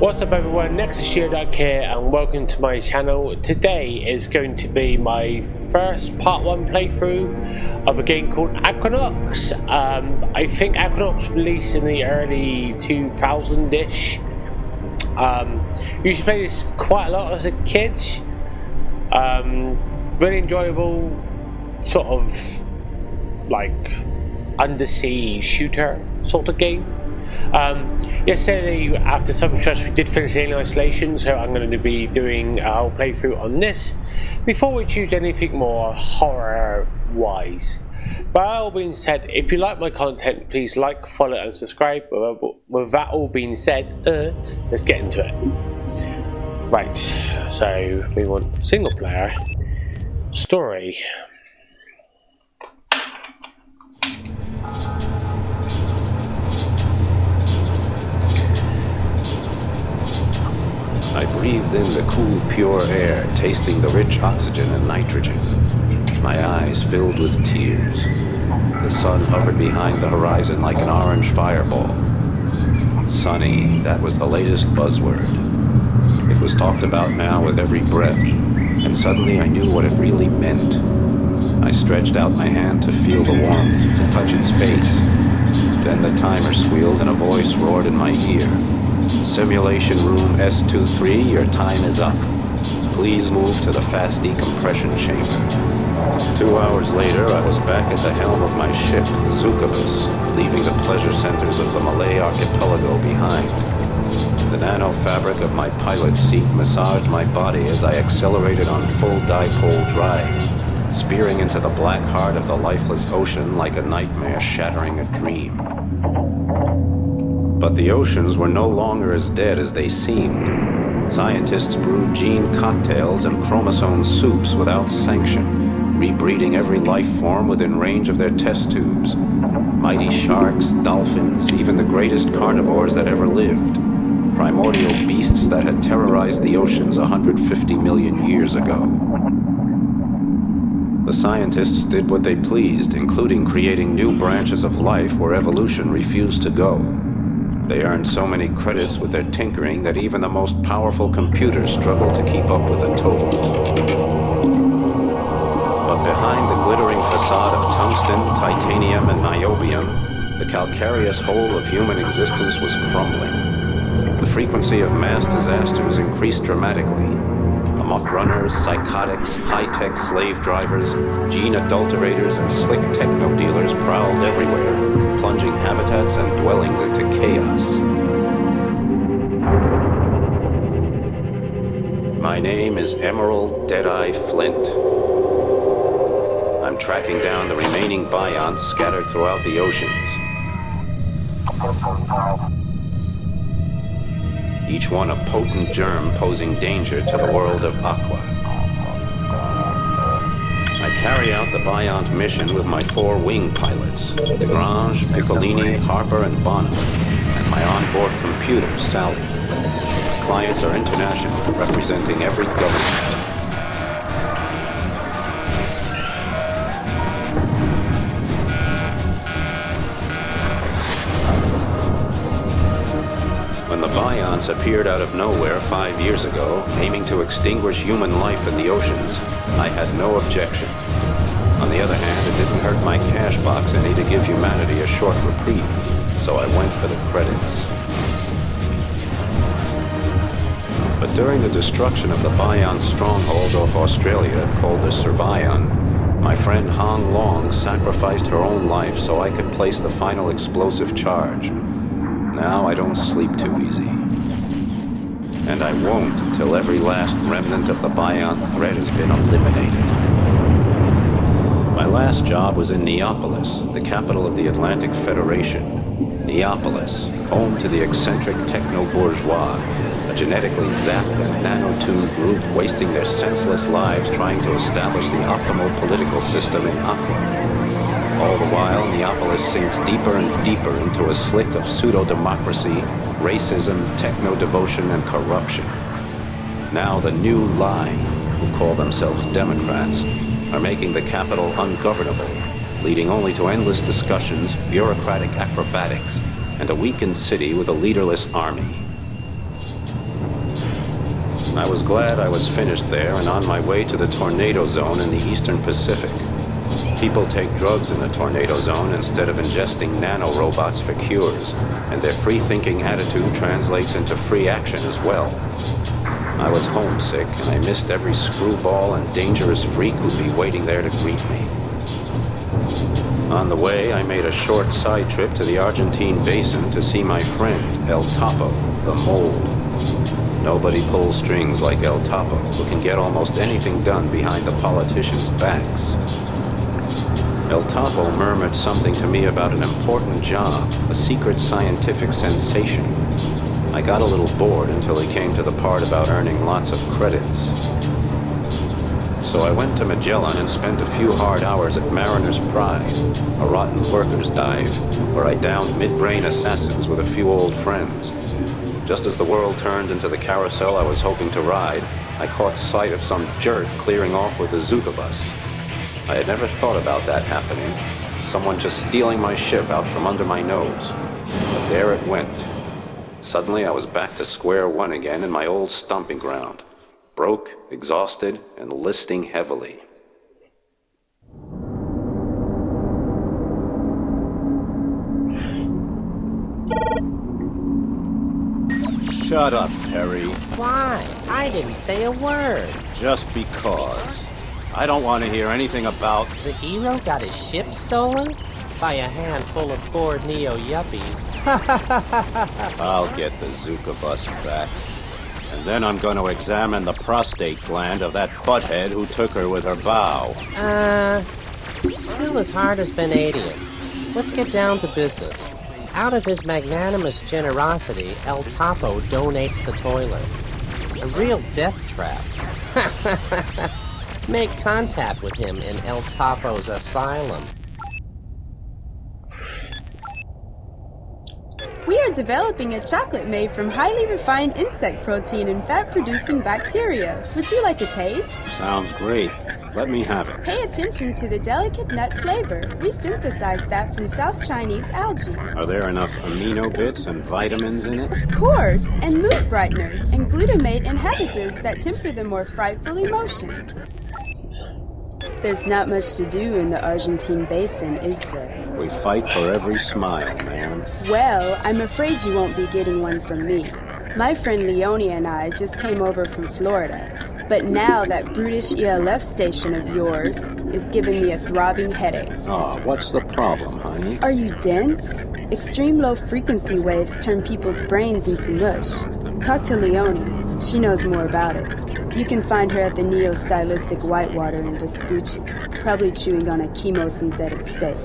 What's up everyone, next is Sheerduck here and welcome to my channel. Today is going to be my first part 1 playthrough of a game called AquaNox. I think AquaNox released in the early 2000-ish. Used to play this quite a lot as a kid. Really enjoyable, sort of like undersea shooter sort of game. Yesterday, after some stress, we did finish Alien Isolation, so I'm going to be doing a whole playthrough on this before we choose anything more horror-wise. But all being said, if you like my content, please like, follow, and subscribe. With that all being said, let's get into it. Right, so we want single player, story. I breathed in the cool, pure air, tasting the rich oxygen and nitrogen. My eyes filled with tears. The sun hovered behind the horizon like an orange fireball. Sunny, that was the latest buzzword. It was talked about now with every breath, and suddenly I knew what it really meant. I stretched out my hand to feel the warmth, to touch its face. Then the timer squealed and a voice roared in my ear. Simulation room S23, your time is up. Please move to the fast decompression chamber. 2 hours later, I was back at the helm of my ship, the Zukabus, leaving the pleasure centers of the Malay archipelago behind. The nano fabric of my pilot seat massaged my body as I accelerated on full dipole drive, spearing into the black heart of the lifeless ocean like a nightmare shattering a dream. But the oceans were no longer as dead as they seemed. Scientists brewed gene cocktails and chromosome soups without sanction, rebreeding every life form within range of their test tubes. Mighty sharks, dolphins, even the greatest carnivores that ever lived. Primordial beasts that had terrorized the oceans 150 million years ago. The scientists did what they pleased, including creating new branches of life where evolution refused to go. They earned so many credits with their tinkering that even the most powerful computers struggled to keep up with the total. But behind the glittering facade of tungsten, titanium, and niobium, the calcareous whole of human existence was crumbling. The frequency of mass disasters increased dramatically. Amok runners, psychotics, high-tech slave drivers, gene adulterators, and slick techno dealers prowled everywhere, plunging habitats and dwellings into chaos. My name is Emerald Deadeye Flint. I'm tracking down the remaining bionts scattered throughout the oceans. Each one a potent germ posing danger to the world of Aqua. I carry out the Biont mission with my 4 wing pilots, Desgrange, Piccolini, Harper, and Bonham, and my onboard computer, Sally. My clients are international, representing every government. When the Bionts appeared out of nowhere 5 years ago, aiming to extinguish human life in the oceans, I had no objection. On the other hand, it didn't hurt my cash box any to give humanity a short reprieve, so I went for the credits. But during the destruction of the Biont stronghold off Australia, called the Survion, my friend Hong Long sacrificed her own life so I could place the final explosive charge. Now I don't sleep too easy. And I won't until every last remnant of the Biont threat has been eliminated. My last job was in Neapolis, the capital of the Atlantic Federation. Neapolis, home to the eccentric techno-bourgeois, a genetically zapped and nano-tuned group wasting their senseless lives trying to establish the optimal political system in Aqua. All the while, Neapolis sinks deeper and deeper into a slick of pseudo-democracy, racism, techno-devotion, and corruption. Now the new line, who call themselves Democrats, are making the capital ungovernable, leading only to endless discussions, bureaucratic acrobatics, and a weakened city with a leaderless army. I was glad I was finished there and on my way to the tornado zone in the Eastern Pacific. People take drugs in the tornado zone instead of ingesting nanorobots for cures, and their free-thinking attitude translates into free action as well. I was homesick, and I missed every screwball and dangerous freak who'd be waiting there to greet me. On the way, I made a short side trip to the Argentine basin to see my friend, El Topo, the mole. Nobody pulls strings like El Topo, who can get almost anything done behind the politicians' backs. El Topo murmured something to me about an important job, a secret scientific sensation. I got a little bored until he came to the part about earning lots of credits. So I went to Magellan and spent a few hard hours at Mariner's Pride, a rotten workers' dive, where I downed mid-brain assassins with a few old friends. Just as the world turned into the carousel I was hoping to ride, I caught sight of some jerk clearing off with a Zuka bus. I had never thought about that happening. Someone just stealing my ship out from under my nose. But there it went. Suddenly I was back to square one again in my old stomping ground. Broke, exhausted, and listing heavily. Shut up, Perry. Why? I didn't say a word. Just because. I don't want to hear anything about... The hero got his ship stolen? By a handful of poor neo-yuppies. I'll get the Zuka bus back. And then I'm going to examine the prostate gland of that butthead who took her with her bow. Still as hard as Vanadium. Let's get down to business. Out of his magnanimous generosity, El Topo donates the toilet. A real death trap. Make contact with him in El Topo's asylum. We are developing a chocolate made from highly refined insect protein and fat-producing bacteria. Would you like a taste? Sounds great. Let me have it. Pay attention to the delicate nut flavor. We synthesized that from South Chinese algae. Are there enough amino bits and vitamins in it? Of course, and mood brighteners and glutamate inhibitors that temper the more frightful emotions. There's not much to do in the Argentine basin, is there? We fight for every smile, man. Well, I'm afraid you won't be getting one from me. My friend Leone and I just came over from Florida, but now that brutish ELF station of yours is giving me a throbbing headache. Oh, what's the problem, honey? Are you dense? Extreme low frequency waves turn people's brains into mush. Talk to Leone. She knows more about it. You can find her at the Neo-Stylistic Whitewater in Vespucci, probably chewing on a chemosynthetic steak.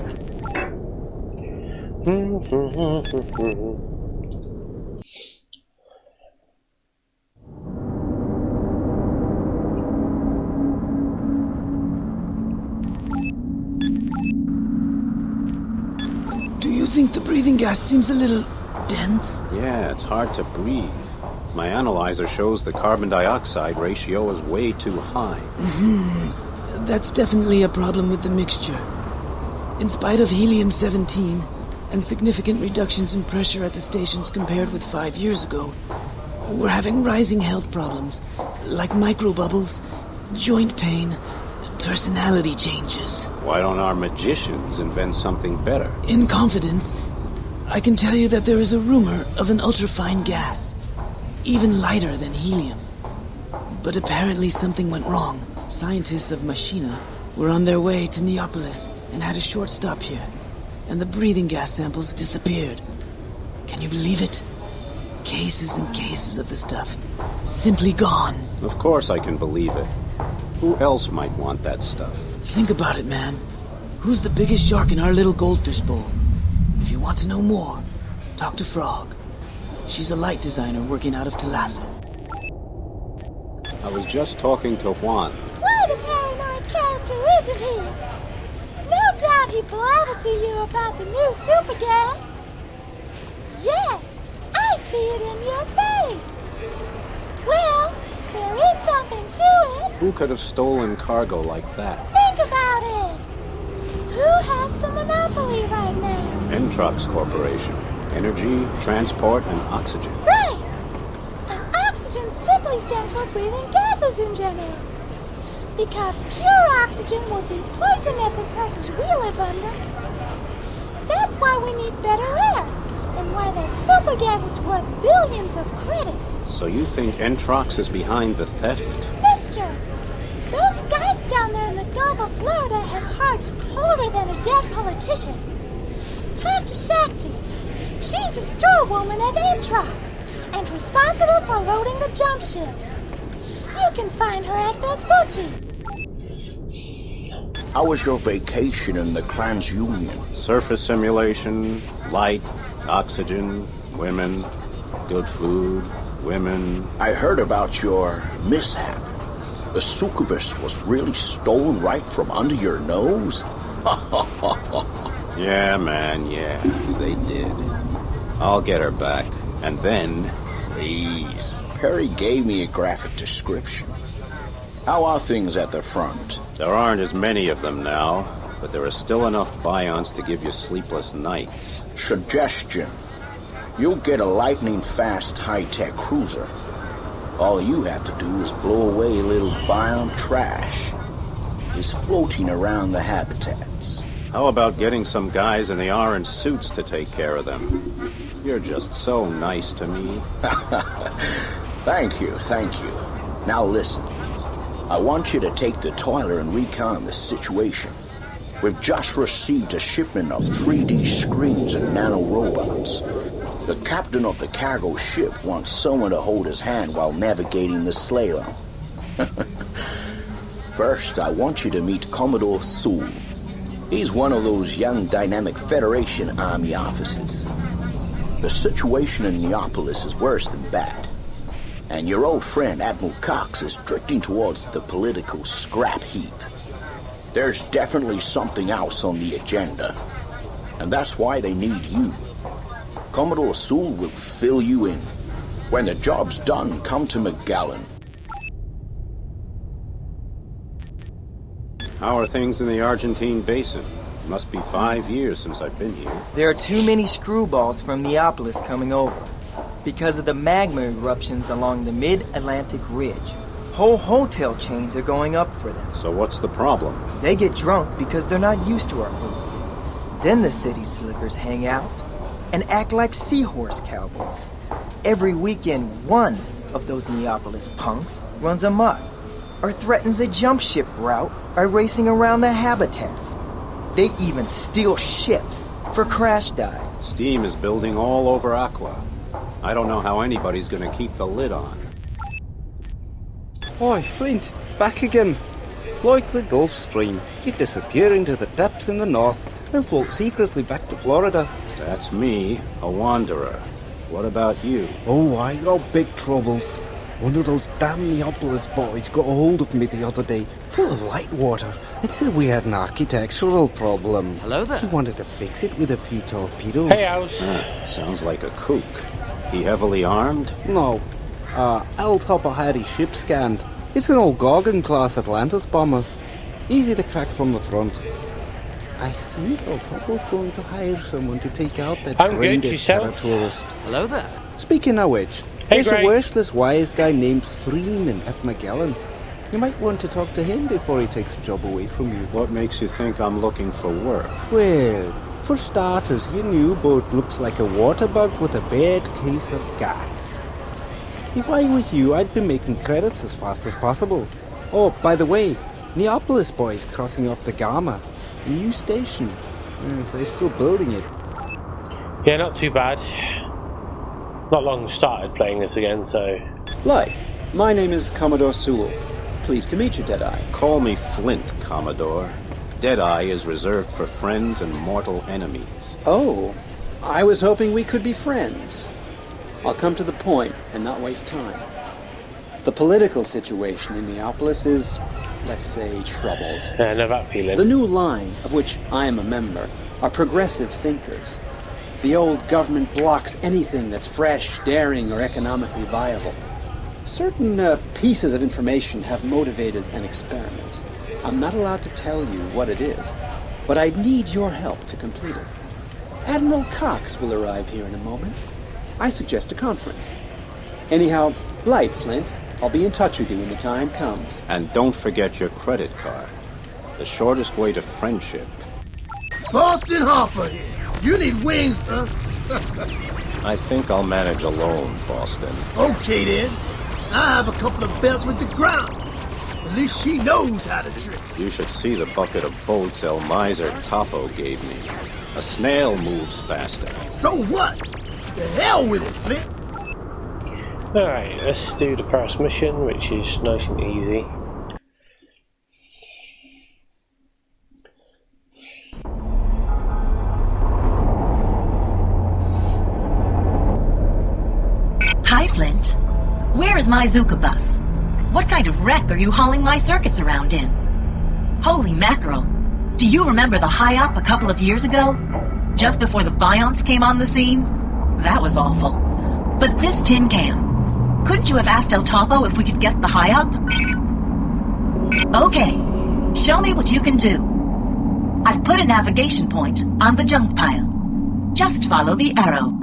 Do you think the breathing gas seems a little dense? Yeah, it's hard to breathe. My analyzer shows the carbon dioxide ratio is way too high. That's definitely a problem with the mixture. In spite of helium-17 and significant reductions in pressure at the stations compared with 5 years ago, we're having rising health problems, like microbubbles, joint pain, personality changes. Why don't our magicians invent something better? In confidence, I can tell you that there is a rumor of an ultrafine gas, even lighter than helium. But apparently something went wrong. Scientists of Machina were on their way to Neapolis and had a short stop here, and the breathing gas samples disappeared. Can you believe it? Cases and cases of the stuff. Simply gone. Of course I can believe it. Who else might want that stuff? Think about it, man. Who's the biggest shark in our little goldfish bowl? If you want to know more, talk to Frog. She's a light designer working out of Talasso. I was just talking to Juan. Quite a paranoid character, isn't he? No doubt he blabbered to you about the new super gas. Yes, I see it in your face. Well, there is something to it. Who could have stolen cargo like that? Think about it. Who has the monopoly right now? Entrox Corporation. Energy, transport, and oxygen. Right. And oxygen's simply probably stands for breathing gases in general. Because pure oxygen would be poison at the pressures we live under. That's why we need better air, and why that super gas is worth billions of credits. So you think Entrox is behind the theft? Mister, those guys down there in the Gulf of Florida have hearts colder than a dead politician. Talk to Shakti. She's a store woman at Entrox and responsible for loading the jump ships. You can find her at Vespucci. How was your vacation in the TransUnion? Surface simulation, light, oxygen, women, good food, women. I heard about your mishap. The succubus was really stolen right from under your nose? Yeah, man, yeah, they did. I'll get her back, and then... Please. Perry gave me a graphic description. How are things at the front? There aren't as many of them now, but there are still enough Bions to give you sleepless nights. Suggestion. You'll get a lightning-fast high-tech cruiser. All you have to do is blow away a little Bion trash. It's floating around the habitats. How about getting some guys in the orange suits to take care of them? You're just so nice to me. Thank you. Now listen. I want you to take the toiler and recon the situation. We've just received a shipment of 3D screens and nanorobots. The captain of the cargo ship wants someone to hold his hand while navigating the slalom. First, I want you to meet Commodore Sewell. He's one of those young, dynamic Federation Army officers. The situation in Neapolis is worse than bad. And your old friend Admiral Cox is drifting towards the political scrap heap. There's definitely something else on the agenda. And that's why they need you. Commodore Sewell will fill you in. When the job's done, come to McGallen. How are things in the Argentine basin? It must be 5 years since I've been here. There are too many screwballs from Neapolis coming over. Because of the magma eruptions along the mid-Atlantic ridge, whole hotel chains are going up for them. So what's the problem? They get drunk because they're not used to our booze. Then the city slickers hang out and act like seahorse cowboys. Every weekend, one of those Neapolis punks runs amok or threatens a jump ship route by racing around the habitats. They even steal ships for crash dives. Steam is building all over Aqua. I don't know how anybody's gonna keep the lid on. Oi, Flint, back again. Like the Gulf Stream, you disappear into the depths in the north and float secretly back to Florida. That's me, a wanderer. What about you? Oh, I got big troubles. One of those damn Neapolis boys got a hold of me the other day, full of light water, and said we had an architectural problem. Hello there. He wanted to fix it with a few torpedoes. Hey, House. Sounds like a kook. He heavily armed? No. El Topo had his ship scanned. It's an old Gorgon-class Atlantis bomber. Easy to track from the front. I think El Topo's going to hire someone to take out that I'm good, brain-dead yourself? tourist. Hello there. Speaking of which, Hey, there's a Greg. worthless wise guy named Freeman at Magellan. You might want to talk to him before he takes the job away from you. What makes you think I'm looking for work? Well, for starters, your new boat looks like a water bug with a bad case of gas. If I was you, I'd be making credits as fast as possible. Oh, by the way, Neapolis boys crossing off the Gamma. A new station. They're still building it. Yeah, not too bad. Not long started playing this again, so... Light, my name is Commodore Sewell. Pleased to meet you, Deadeye. Call me Flint, Commodore. Deadeye is reserved for friends and mortal enemies. Oh, I was hoping we could be friends. I'll come to the point and not waste time. The political situation in Neapolis is, let's say, troubled. Yeah, I know that feeling. The new line, of which I am a member, are progressive thinkers. The old government blocks anything that's fresh, daring, or economically viable. Certain pieces of information have motivated an experiment. I'm not allowed to tell you what it is, but I need your help to complete it. Admiral Cox will arrive here in a moment. I suggest a conference. Anyhow, Light, Flint, I'll be in touch with you when the time comes. And don't forget your credit card. The shortest way to friendship. Boston Hopper here. You need wings, huh? I think I'll manage alone, Boston. Okay then. I have a couple of belts with the ground. At least she knows how to trick. You should see the bucket of bolts El Miser Topo gave me. A snail moves faster. So what? The hell with it, Flint. Alright, let's do the first mission, which is nice and easy. Hi, Flint. Where is my Zuka bus? What kind of wreck are you hauling my circuits around in? Holy mackerel. Do you remember the high-up a couple of years ago? Just before the Bionts came on the scene? That was awful. But this tin can. Couldn't you have asked El Topo if we could get the high-up? Okay. Show me what you can do. I've put a navigation point on the junk pile. Just follow the arrow.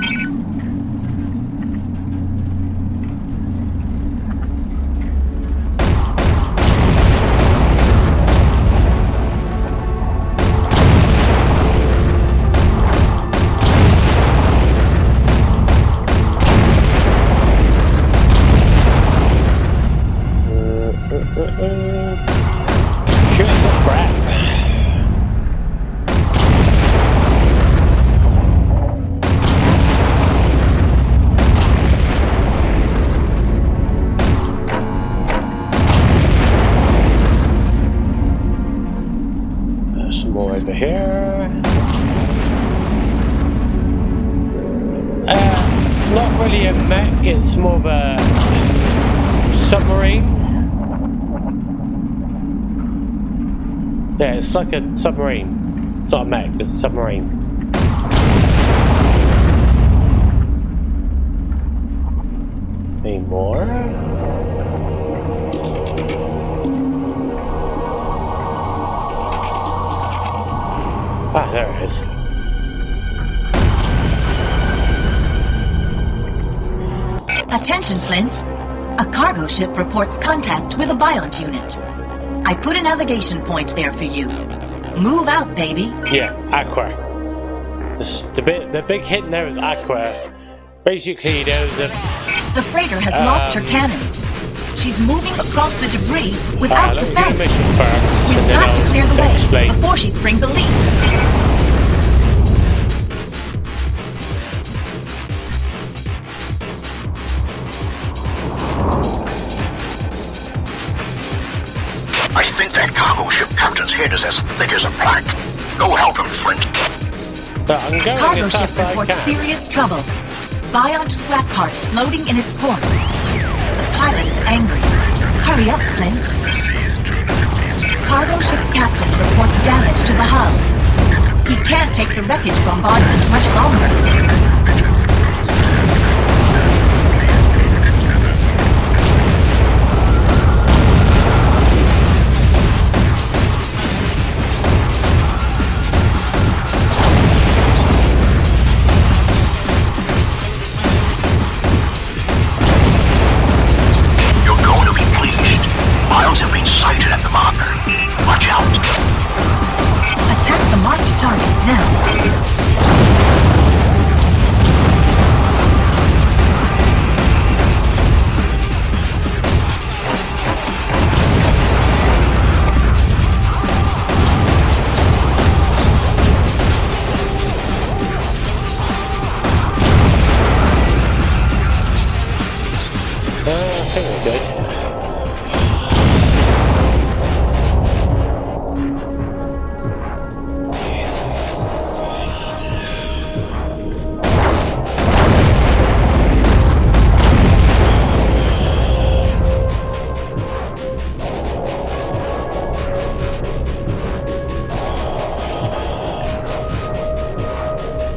Shoot the scrap. There's some more over here. Not really a mech, it's more of a submarine. Yeah, it's like a submarine. It's not a mech, it's a submarine. Any more? Ah, there it is. Attention, Flint. A cargo ship reports contact with a Biont unit. I put a navigation point there for you. Move out, baby. Yeah, Aqua. The big hint there is Aqua. Basically, there's a... The freighter has lost her cannons. She's moving across the debris without let me do the defense. mission first, We've and then got to I'll clear the way explain. before she springs a leak. I think that cargo ship captain's head is as thick as a plank. Go help him, Flint. I'm going Cargo as ship fast as I reports can. serious trouble. Biont scrap parts floating in its course. The pilot is angry. Hurry up, Flint. Cargo ship's captain reports damage to the hull. He can't take the wreckage bombardment much longer.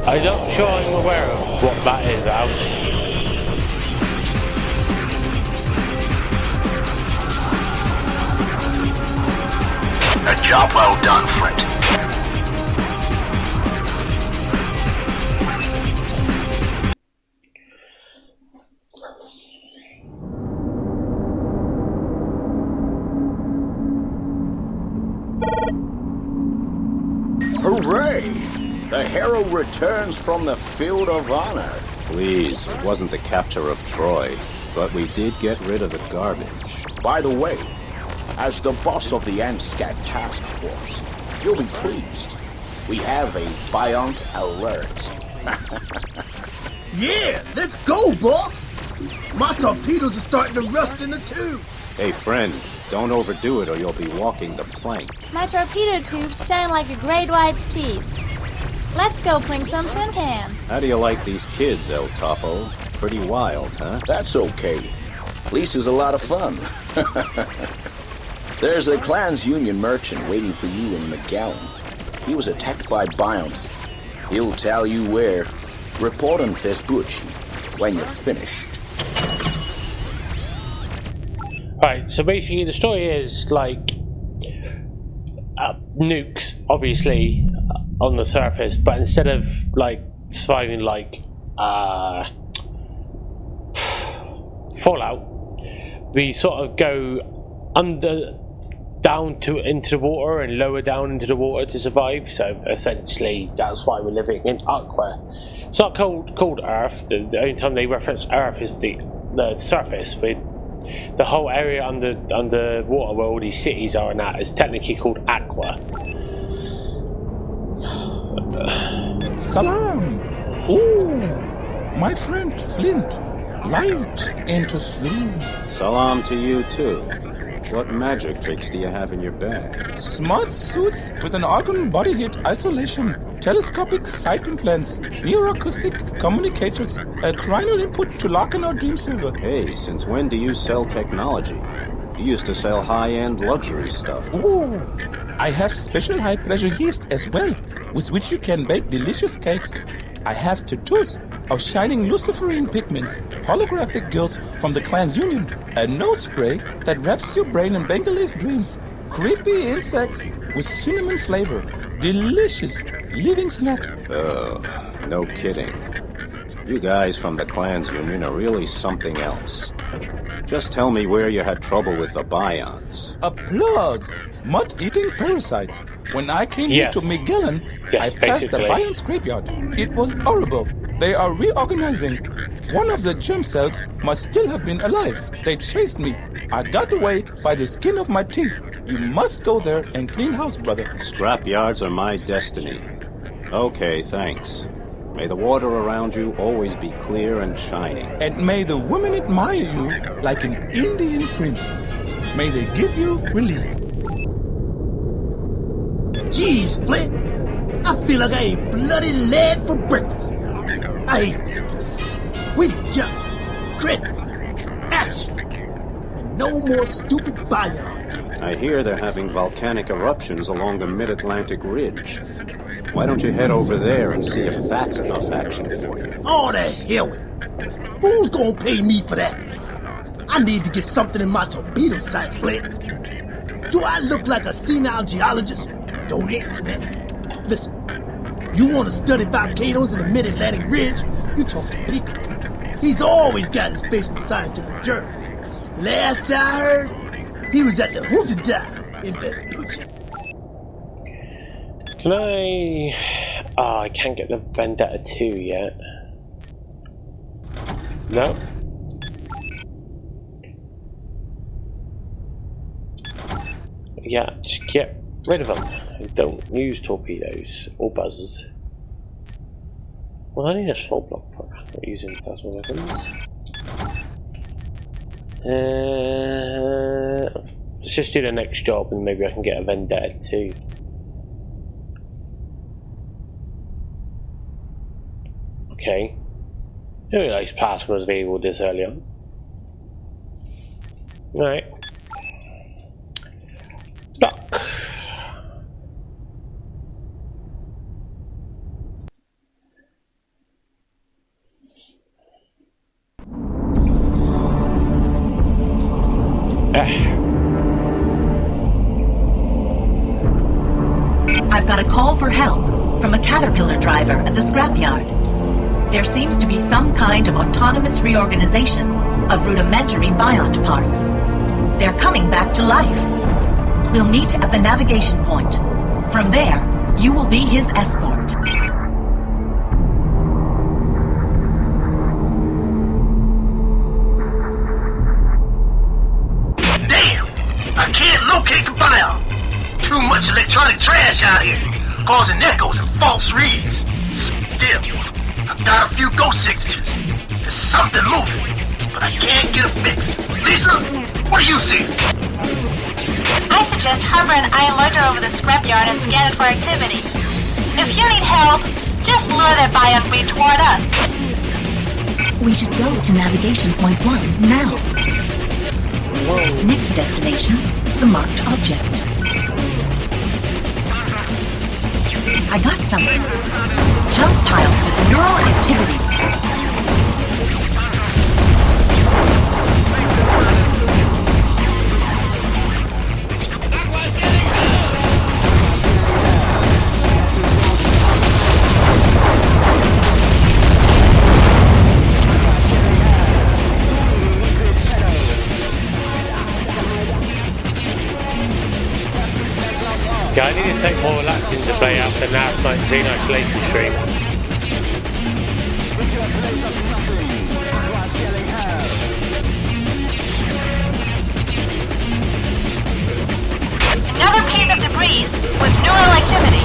I'm not sure I'm aware of what that is, Al. A job well done, Flint. Hooray! The hero returns from the field of honor. Please, it wasn't the capture of Troy, but we did get rid of the garbage. By the way, as the boss of the ANSCAT task force, you'll be pleased. We have a Biont alert. Yeah, let's go, boss! My torpedoes are starting to rust in the tubes. Hey, friend, don't overdo it or you'll be walking the plank. My torpedo tubes shine like a great white's teeth. Let's go plink some tin cans. How do you like these kids, El Topo? Pretty wild, huh? That's okay. Lisa's a lot of fun. There's a Clans Union merchant waiting for you in McGowan. He was attacked by Bionts. He'll tell you where. Report on Vespucci when you're finished. Right, so basically the story is like nukes, obviously, on the surface, but instead of like surviving like Fallout, we sort of go down into the water and lower down into the water to survive. So essentially, that's why we're living in Aqua. It's not called Earth. The only time they reference Earth is the surface. With the whole area under water where all these cities are and that is technically called Aqua. Salam! Oh, my friend Flint. Light into sleep. Salam to you, too. What magic tricks do you have in your bag? Smart suits with an argon body heat isolation, telescopic sight implants, neuroacoustic communicators, a cranial input to lock in our dream server. Hey, since when do you sell technology? You used to sell high-end luxury stuff. Oh, I have special high-pressure yeast as well, with which you can bake delicious cakes. I have tattoos of shining luciferine pigments, holographic girls from the Clans Union, a nose spray that wraps your brain in Bengalese dreams, creepy insects with cinnamon flavor, delicious living snacks. Oh, no kidding. You guys from the Clans Union are really something else. Just tell me where you had trouble with the Bionts. A plug! Mud-eating parasites. When I came here to Magellan, I passed the Bion scrapyard. It was horrible. They are reorganizing. One of the germ cells must still have been alive. They chased me. I got away by the skin of my teeth. You must go there and clean house, brother. Scrapyards are my destiny. Okay, thanks. May the water around you always be clear and shining. And may the women admire you like an Indian prince. May they give you relief. Jeez, Flint. I feel like I ate bloody lead for breakfast. I hate this place. We need jobs, credits, action, and no more stupid Bion games. I hear they're having volcanic eruptions along the mid-Atlantic ridge. Why don't you head over there and see if that's enough action for you? Oh, the hell with it. Who's gonna pay me for that? I need to get something in my torpedo sights, Flint. Do I look like a senile geologist? Don't answer that. Listen, you want to study volcanoes in the mid-Atlantic ridge? You talk to Pico. He's always got his face in the scientific journal. Last I heard, he was at the Junta in Vespucci. Can I... Oh, I can't get the Vendetta 2 yet. No? Yeah, just get rid of them. I don't use torpedoes or buzzers. Well, I need a small block for not using plasma weapons. Let's just do the next job and maybe I can get a Vendetta 2. Okay. I didn't realise plasma was available this early on. Alright. Block. I've got a call for help from a Caterpillar driver at the scrapyard. There seems to be some kind of autonomous reorganization of rudimentary Biont parts. They're coming back to life. We'll meet at the navigation point. From there, You will be his escort. Damn! I can't locate the biome. Too much electronic trash out here, causing echoes and false reads. Still, I've got a few ghost signatures. There's something moving, but I can't get a fix. Lisa, what do you see? I suggest Harbor and I loiter over the scrapyard and scan it for activity. If you need help, just lure that biome breed toward us. We should go to navigation point 1 now. Next destination, the marked object. I got something. Junk piles with neural activity. Yeah, I need to take more relaxing to play out the Now 19 isolation stream. Another piece of debris with neural activity.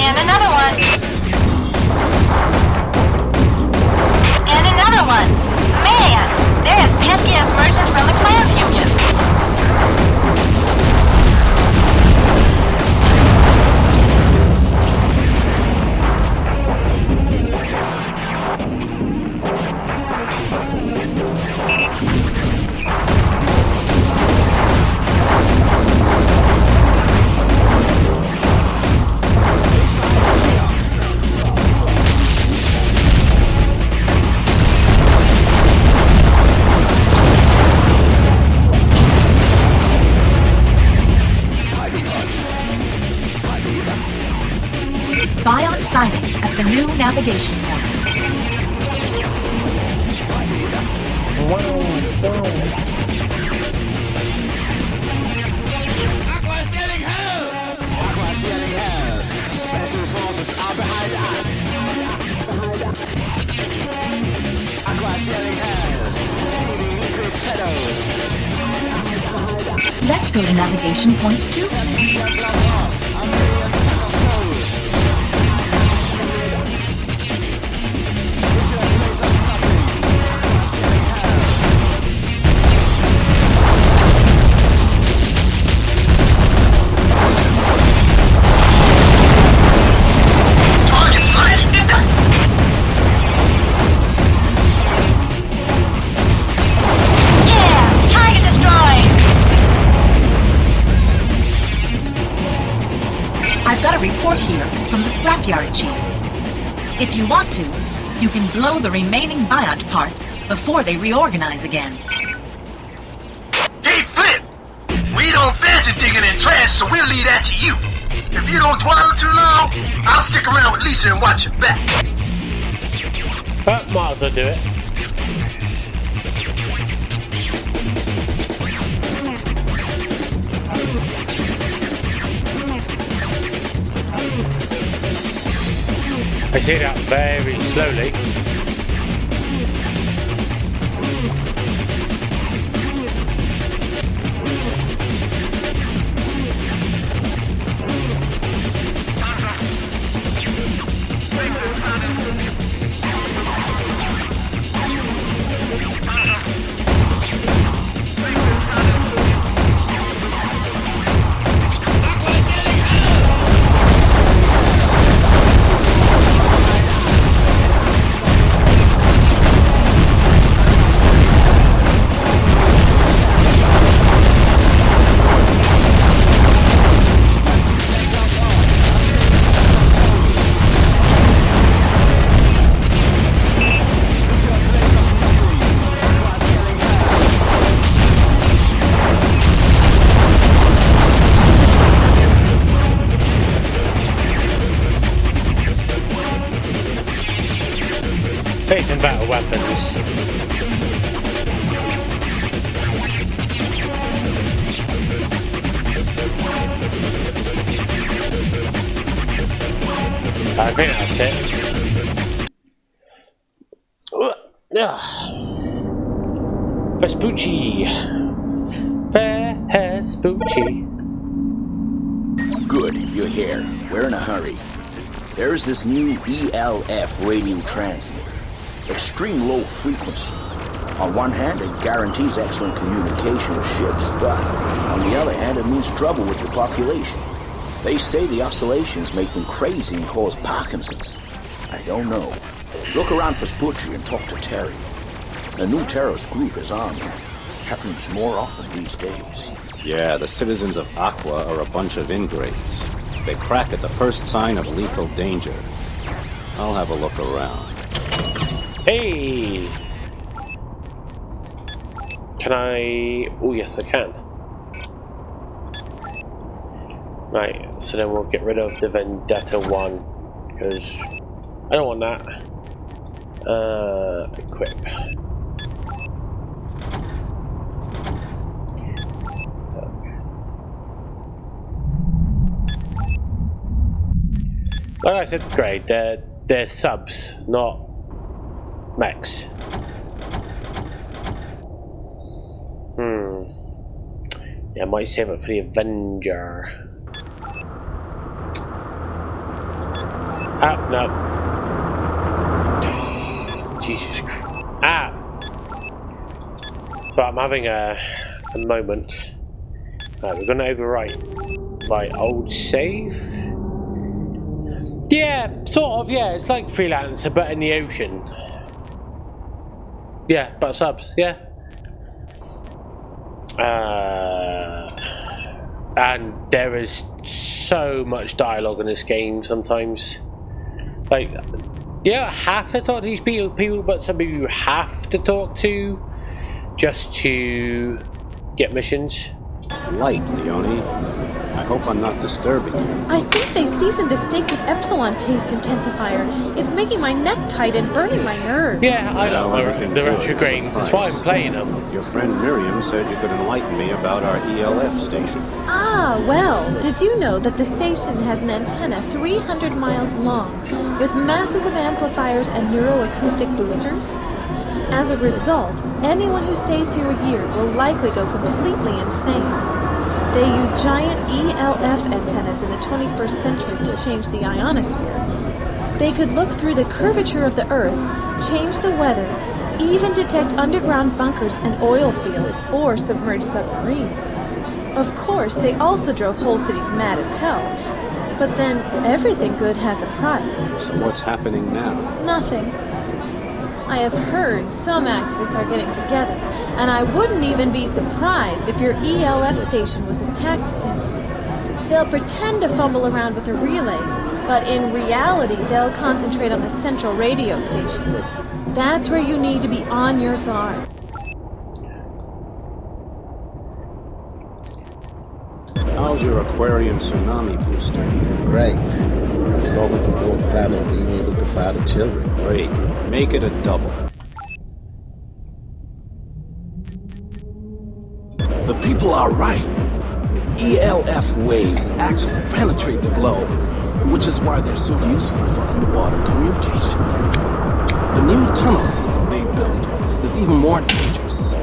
And another one. And another one. Man, they're as pesky as merchants from the Clans Union. Bion signing at the new navigation point. Let's go to navigation point 2. Report here from the scrapyard chief. If you want to, you can blow the remaining biont parts before they reorganize again. Hey, Flip! We don't fancy digging in trash, so we'll leave that to you. If you don't twaddle too long, I'll stick around with Lisa and watch your back. Might as well do it. I see that very slowly. anything better weapons. I think that's it. Vespucci. Vespucci. Good, you're here. We're in a hurry. There's this new ELF radio transmitter. Extreme low frequency. On one hand, it guarantees excellent communication with ships, but on the other hand, it means trouble with the population. They say the oscillations make them crazy and cause Parkinson's. I don't know. Look around for Vespucci and talk to Terry. The new terrorist group is armed. Happens more often these days. Yeah, the citizens of Aqua are a bunch of ingrates. They crack at the first sign of lethal danger. I'll have a look around. Hey! Can I... Oh, yes, I can. Right, so then we'll get rid of the Vendetta one, because I don't want that. Equip. Like I said, great. They're subs, not mechs. Yeah, I might save it for the Avenger. Ah, no. Jesus Christ. Ah! So I'm having a moment. Right, we're gonna overwrite my old save. Yeah, sort of, yeah. It's like Freelancer, but in the ocean. Yeah, but subs, yeah. And there is so much dialogue in this game sometimes. Like, you don't have to talk to these people, but some people you have to talk to just to get missions. Light, Leone. I hope I'm not disturbing you. I think they seasoned the steak with Epsilon taste intensifier. It's making my neck tight and burning my nerves. Yeah, I know. The retrogrades. That's why I'm playing them. Your friend Miriam said you could enlighten me about our ELF station. Ah, well, did you know that the station has an antenna 300 miles long with masses of amplifiers and neuroacoustic boosters? As a result, anyone who stays here a year will likely go completely insane. They use giant ELF antennas in the 21st century to change the ionosphere. They could look through the curvature of the Earth, change the weather, even detect underground bunkers and oil fields or submerged submarines. Of course, they also drove whole cities mad as hell. But then, everything good has a price. So what's happening now? Nothing. I have heard some activists are getting together, and I wouldn't even be surprised if your ELF station was attacked soon. They'll pretend to fumble around with the relays, but in reality, they'll concentrate on the central radio station. That's where you need to be on your guard. How's your aquarium tsunami booster? Great. As long as you don't plan on being able to fire the children. Great. Make it a double. The people are right. ELF waves actually penetrate the globe, which is why they're so useful for underwater communications. The new tunnel system they built is even more dangerous.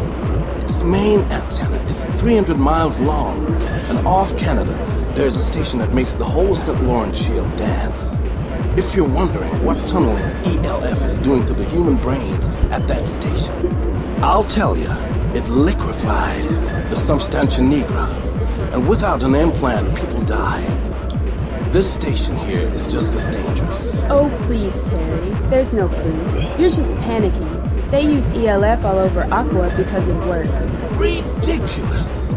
Its main antenna is 300 miles long, and off Canada, there's a station that makes the whole St. Lawrence Shield dance. If you're wondering what tunneling ELF is doing to the human brains at that station, I'll tell you, it liquefies the substantia nigra, and without an implant, people die. This station here is just as dangerous. Oh, please, Terry. There's no proof. You're just panicking. They use ELF all over Aqua because it works. Ridiculous.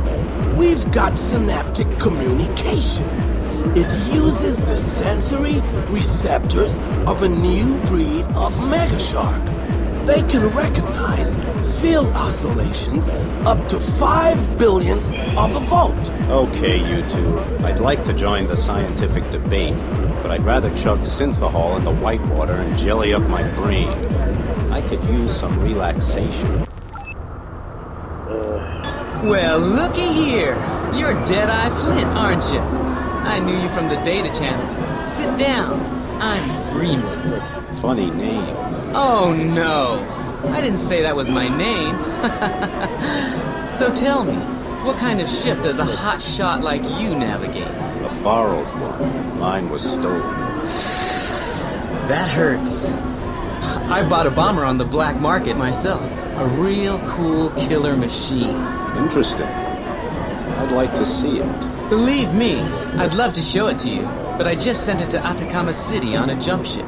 We've got synaptic communication. It uses the sensory receptors of a new breed of megashark. They can recognize field oscillations up to 5 billionths of a volt. Okay, you two. I'd like to join the scientific debate, but I'd rather chug synthahol in the whitewater and jelly up my brain. I could use some relaxation. Well, looky here. You're Deadeye Flint, aren't you? I knew you from the data channels. Sit down. I'm Freeman. Funny name. Oh, no. I didn't say that was my name. So tell me, what kind of ship does a hot shot like you navigate? A borrowed one. Mine was stolen. That hurts. I bought a bomber on the black market myself. A real cool killer machine. Interesting. I'd like to see it. Believe me, I'd love to show it to you, but I just sent it to Atacama City on a jump ship.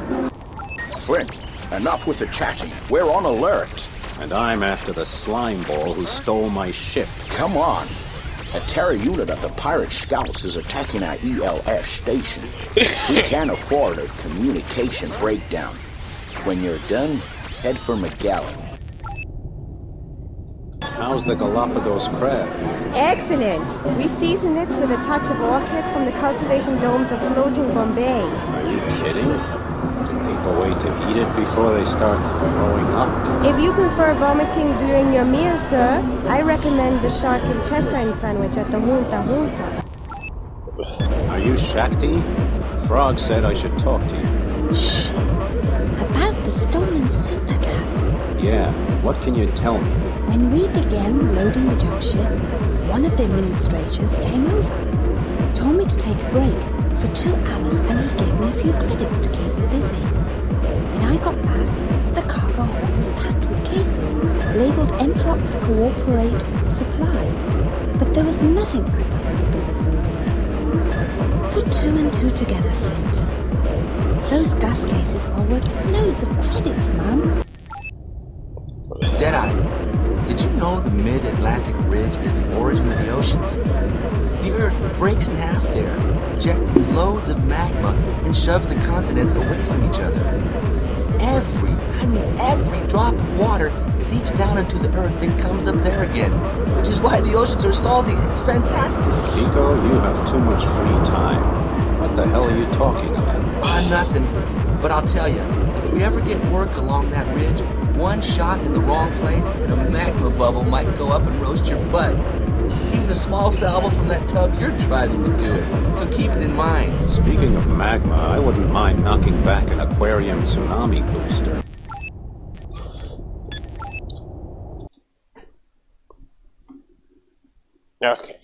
Flint, enough with the chatting. We're on alert. And I'm after the slime ball who stole my ship. Come on. A terror unit of the pirate scouts is attacking our ELF station. We can't afford a communication breakdown. When you're done, head for Magellan. How's the Galapagos crab? Excellent. We seasoned it with a touch of orchid from the cultivation domes of floating Bombay. Are you kidding? Do people wait to eat it before they start throwing up? If you prefer vomiting during your meal, sir, I recommend the shark intestine sandwich at the Junta Junta. Are you Shakti? Frog said I should talk to you. Shh. About the stolen supergas. Yeah, what can you tell me? When we began loading the jump ship, one of the administrators came over. Told me to take a break for 2 hours and he gave me a few credits to keep me busy. When I got back, the cargo hold was packed with cases labeled Entrox Cooperate Supply. But there was nothing like that on the bill of lading. Put 2 and 2 together, Flint. Those gas cases are worth loads of credits, man. Deadeye, did you know the mid-Atlantic ridge is the origin of the oceans? The Earth breaks in half there, ejecting loads of magma and shoves the continents away from each other. Every drop of water seeps down into the Earth, then comes up there again, which is why the oceans are salty. It's fantastic. Pico, you have too much free time. What the hell are you talking about? Nothing. But I'll tell you, if we ever get work along that ridge, one shot in the wrong place and a magma bubble might go up and roast your butt. Even a small salvo from that tub you're driving would do it, so keep it in mind. Speaking of magma, I wouldn't mind knocking back an aquarium tsunami booster. Okay.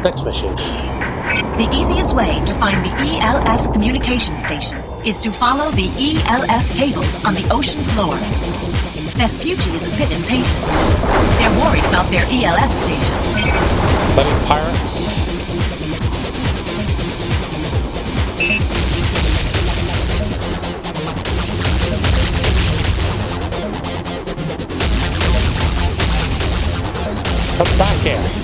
Next mission. The easiest way to find the ELF communication station is to follow the ELF cables on the ocean floor. Vespucci is a bit impatient. They're worried about their ELF station. Bloody pirates. Come back here.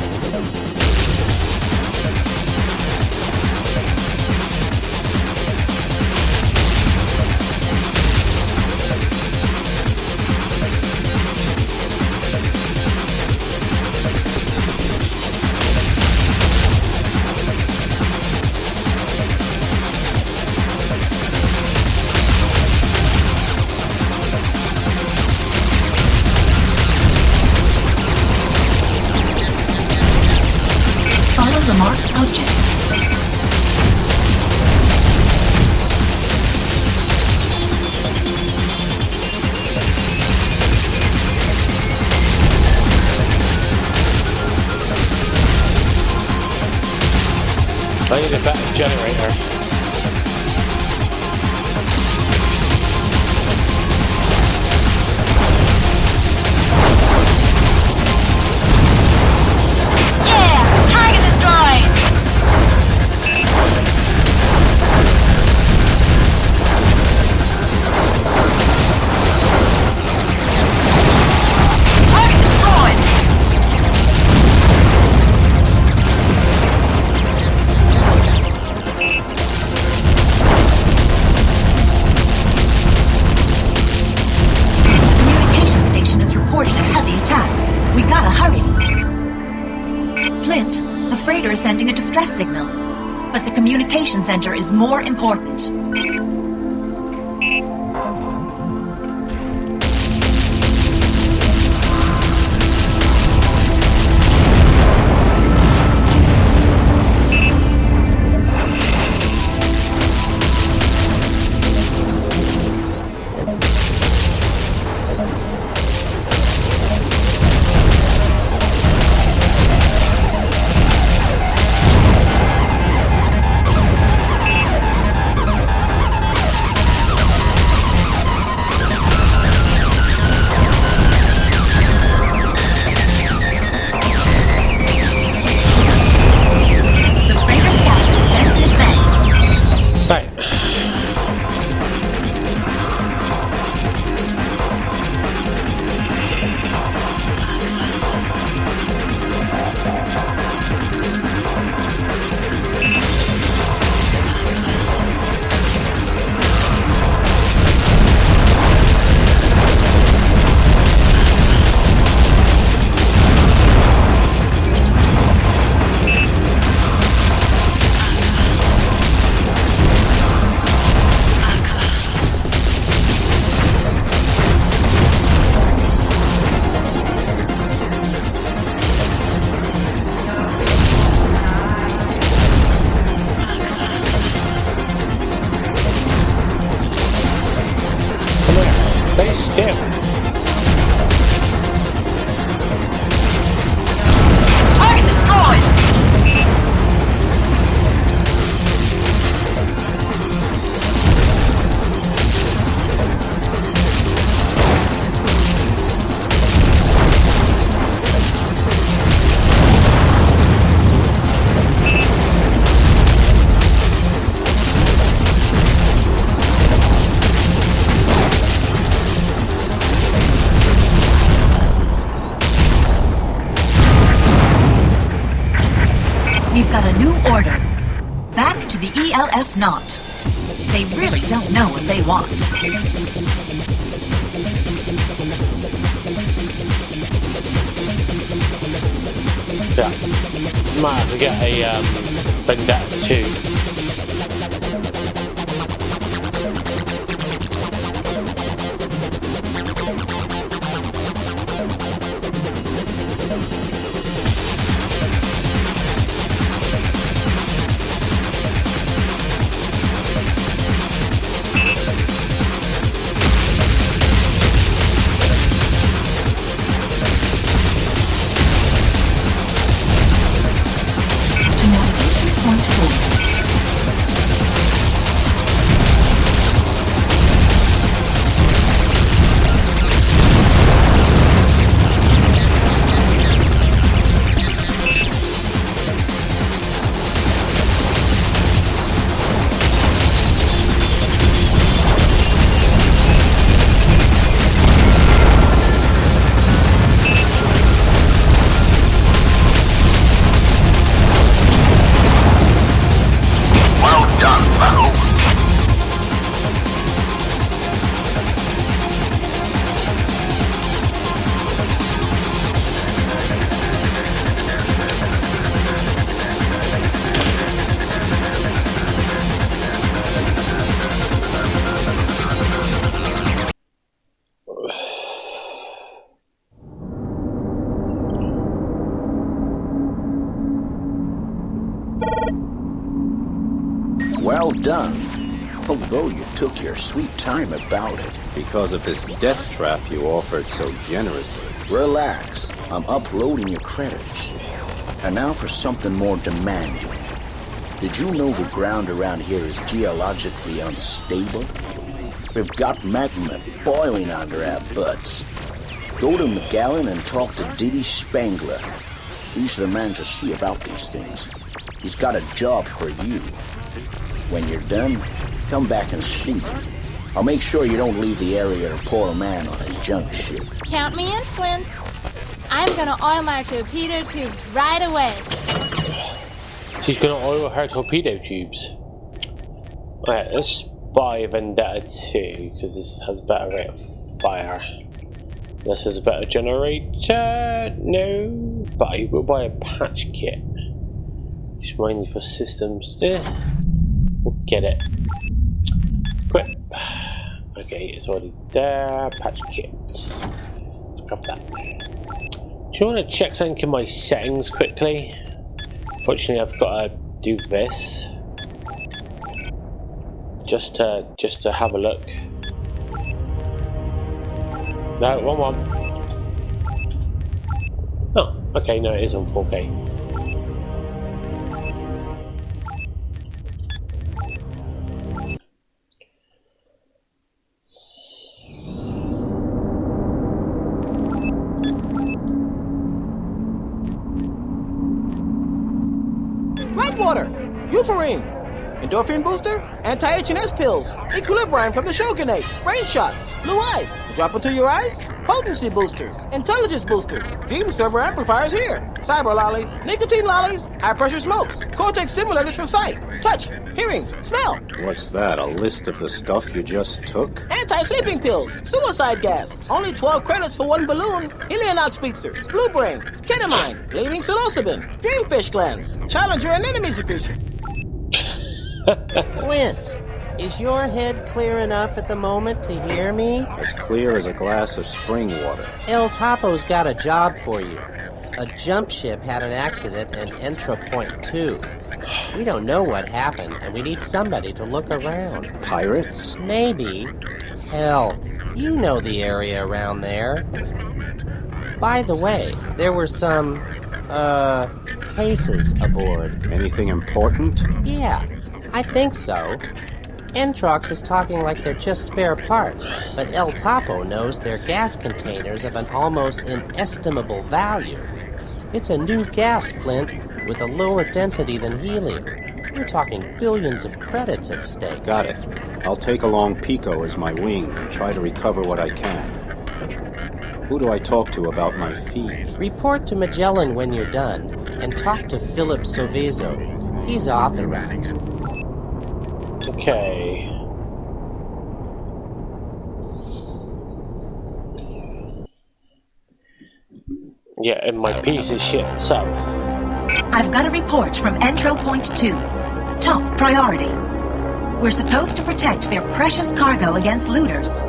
The marked object. I need a better generator. Is sending a distress signal, but the communication center is more important. got a new order. Back to the ELF Knot. They really don't know what they want. Yeah. Might have to get a Vendetta 2. Well done. Although you took your sweet time about it. Because of this death trap you offered so generously. Relax. I'm uploading your credits. And now for something more demanding. Did you know the ground around here is geologically unstable? We've got magma boiling under our butts. Go to McGowan and talk to Diddy Spangler. He's the man to see about these things. He's got a job for you. When you're done, come back and see me. I'll make sure you don't leave the area or pour a man on a junk ship. Count me in, Flint. I'm gonna oil my torpedo tubes right away. She's gonna oil her torpedo tubes. Alright, let's buy a Vendetta 2, because this has better rate of fire. This has a better generator. No, but I will buy a patch kit. Which mainly for systems. We'll get it. Quick. Okay, it's already there. Patch kit. Let's grab that. Do you want to check something in my settings quickly? Fortunately, I've got to do this. Just to have a look. No, wrong one. Oh, okay, no, it is on 4K. Water, Euphorine, Endorphin Booster, Anti-HNS Pills, Equilibrium from the Shogunate, Brain Shots, Blue Eyes, to drop into your eyes, Potency Boosters, Intelligence Boosters, Dream Server Amplifiers here, Cyber Lollies, Nicotine Lollies, High Pressure Smokes, Cortex Stimulators for sight, touch, hearing, smell. What's that, a list of the stuff you just took? Anti-sleeping pills, suicide gas, only 12 credits for one balloon, Helionox speedsters, Blue Brain, Ketamine, Bleeding Psilocybin, Dreamfish glands, Challenger and enemy secretion. Flint, is your head clear enough at the moment to hear me? As clear as a glass of spring water. El Topo's got a job for you. A jump ship had an accident in Entra Point 2. We don't know what happened, and we need somebody to look around. Pirates? Maybe. Hell, you know the area around there. By the way, there were some, cases aboard. Anything important? Yeah, I think so. Entrox is talking like they're just spare parts, but El Topo knows they're gas containers of an almost inestimable value. It's a new gas, Flint, with a lower density than helium. We're talking billions of credits at stake. Got it. I'll take along Pico as my wing and try to recover what I can. Who do I talk to about my feed? Report to Magellan when you're done, and talk to Philip Sovezo. He's authorized. Okay. Yeah, and my piece of shit sub. I've got a report from Entro Point 2. Top priority. We're supposed to protect their precious cargo against looters.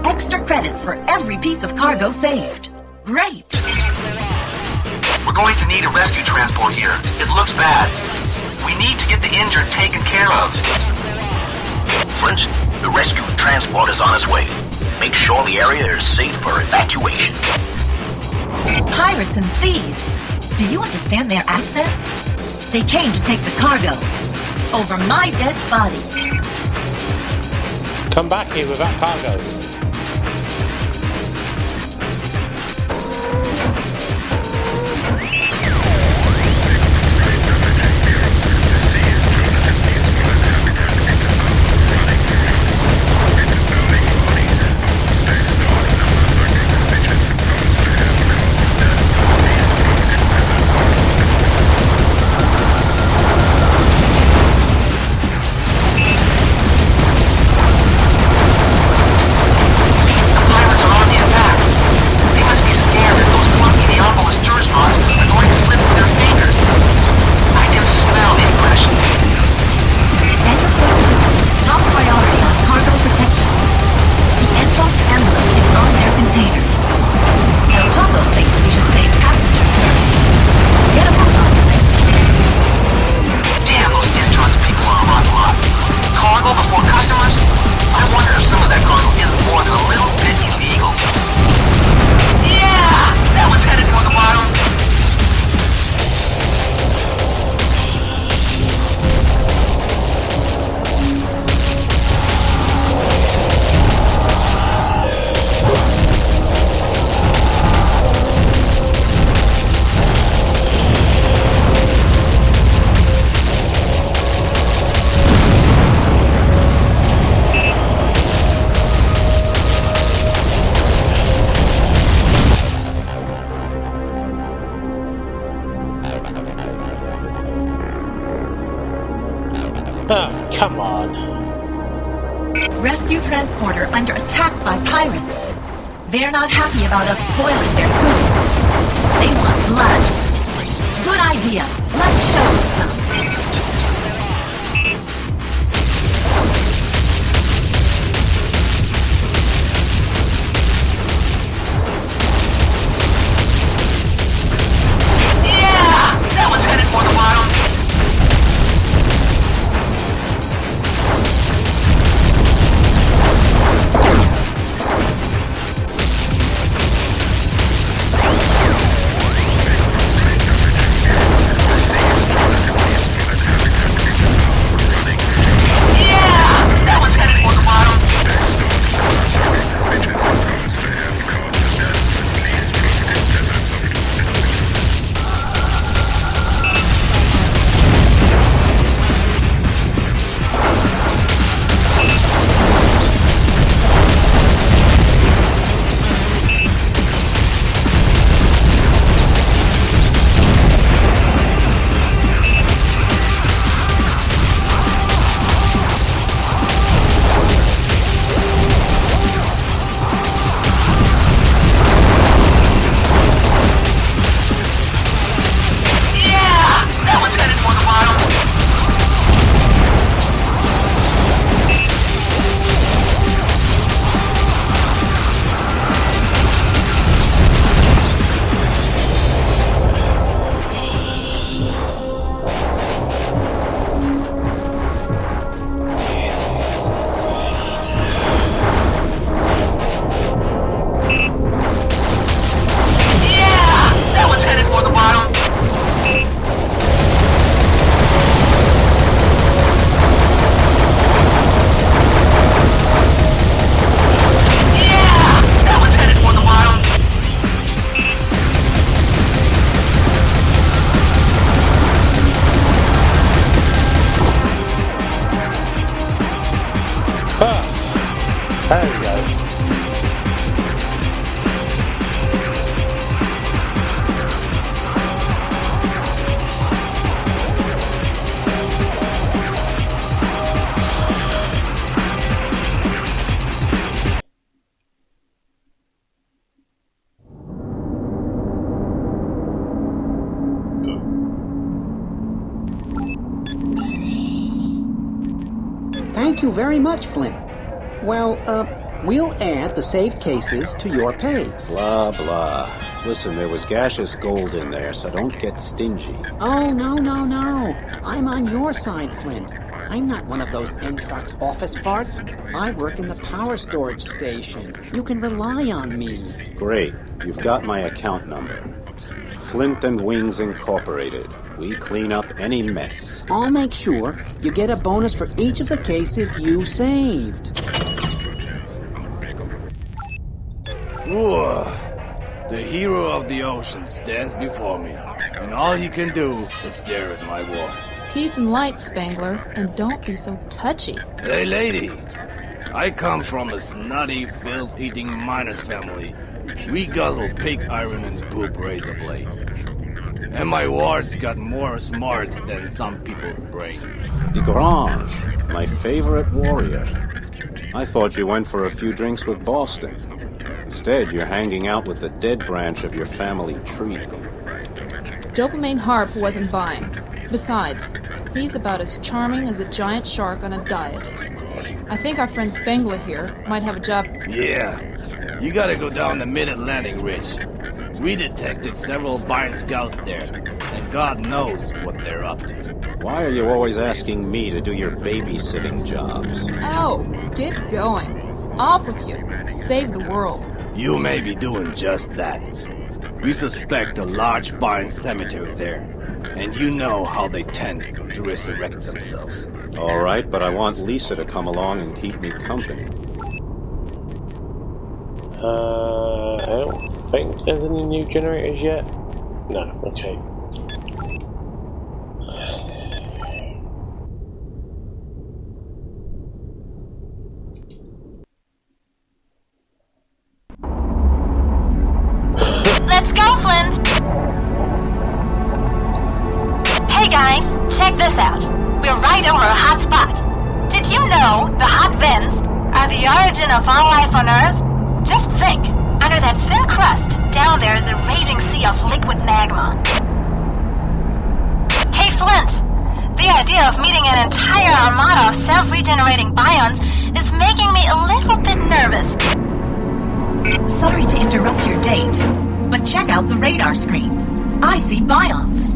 Extra credits for every piece of cargo saved. Great! We're going to need a rescue transport here. It looks bad. We need to get the injured taken care of. Flint, the rescue transport is on its way. Make sure the area is safe for evacuation. Pirates and thieves. Do you understand their accent? They came to take the cargo. Over my dead body. Come back here with that cargo. Oh, come on. Rescue transporter under attack by pirates. They're not happy about us spoiling their food. They want blood. Good idea. Let's show them some. Thank you very much, Flint. Well, we'll add the saved cases to your pay. Blah, blah. Listen, there was gaseous gold in there, so don't get stingy. Oh, no. I'm on your side, Flint. I'm not one of those Entrox office farts. I work in the power storage station. You can rely on me. Great. You've got my account number. Flint and Wings Incorporated. We clean up any mess. I'll make sure you get a bonus for each of the cases you saved. Whoa. The hero of the ocean stands before me, and all he can do is stare at my ward. Peace and light, Spangler, and don't be so touchy. Hey, lady. I come from a snotty, filth-eating miners family. We guzzle pig iron and poop razor blades. And my ward's got more smarts than some people's brains. DeGrange, my favorite warrior. I thought you went for a few drinks with Boston. Instead, you're hanging out with the dead branch of your family tree. Dopamine Harp wasn't buying. Besides, he's about as charming as a giant shark on a diet. I think our friend Spangler here might have a job. Yeah, you gotta go down the Mid-Atlantic Ridge. We detected several Bayern scouts there, and God knows what they're up to. Why are you always asking me to do your babysitting jobs? Oh, get going. Off with you. Save the world. You may be doing just that. We suspect a large Bayern cemetery there, and you know how they tend to resurrect themselves. All right, but I want Lisa to come along and keep me company. I don't think there's any new generators yet. No, okay. Let's go, Flint! Hey guys, check this out. We're right over a hot spot. Did you know the hot vents are the origin of all life on Earth? Just think, under that thin crust, down there is a raging sea of liquid magma. Hey Flint, the idea of meeting an entire armada of self-regenerating bions is making me a little bit nervous. Sorry to interrupt your date, but check out the radar screen. I see bions.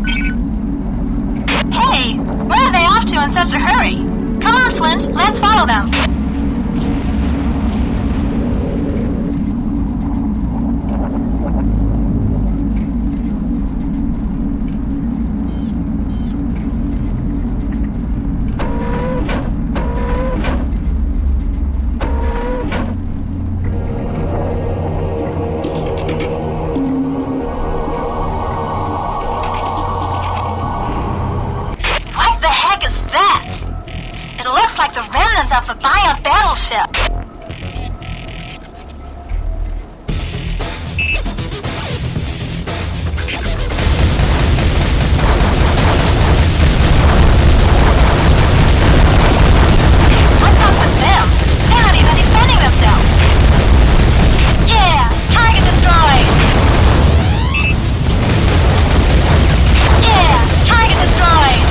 Hey, where are they off to in such a hurry? Come on, Flint, let's follow them. Of a bion battleship. What's up with them? They're not even defending themselves. Yeah, target destroyed. Yeah, target destroyed.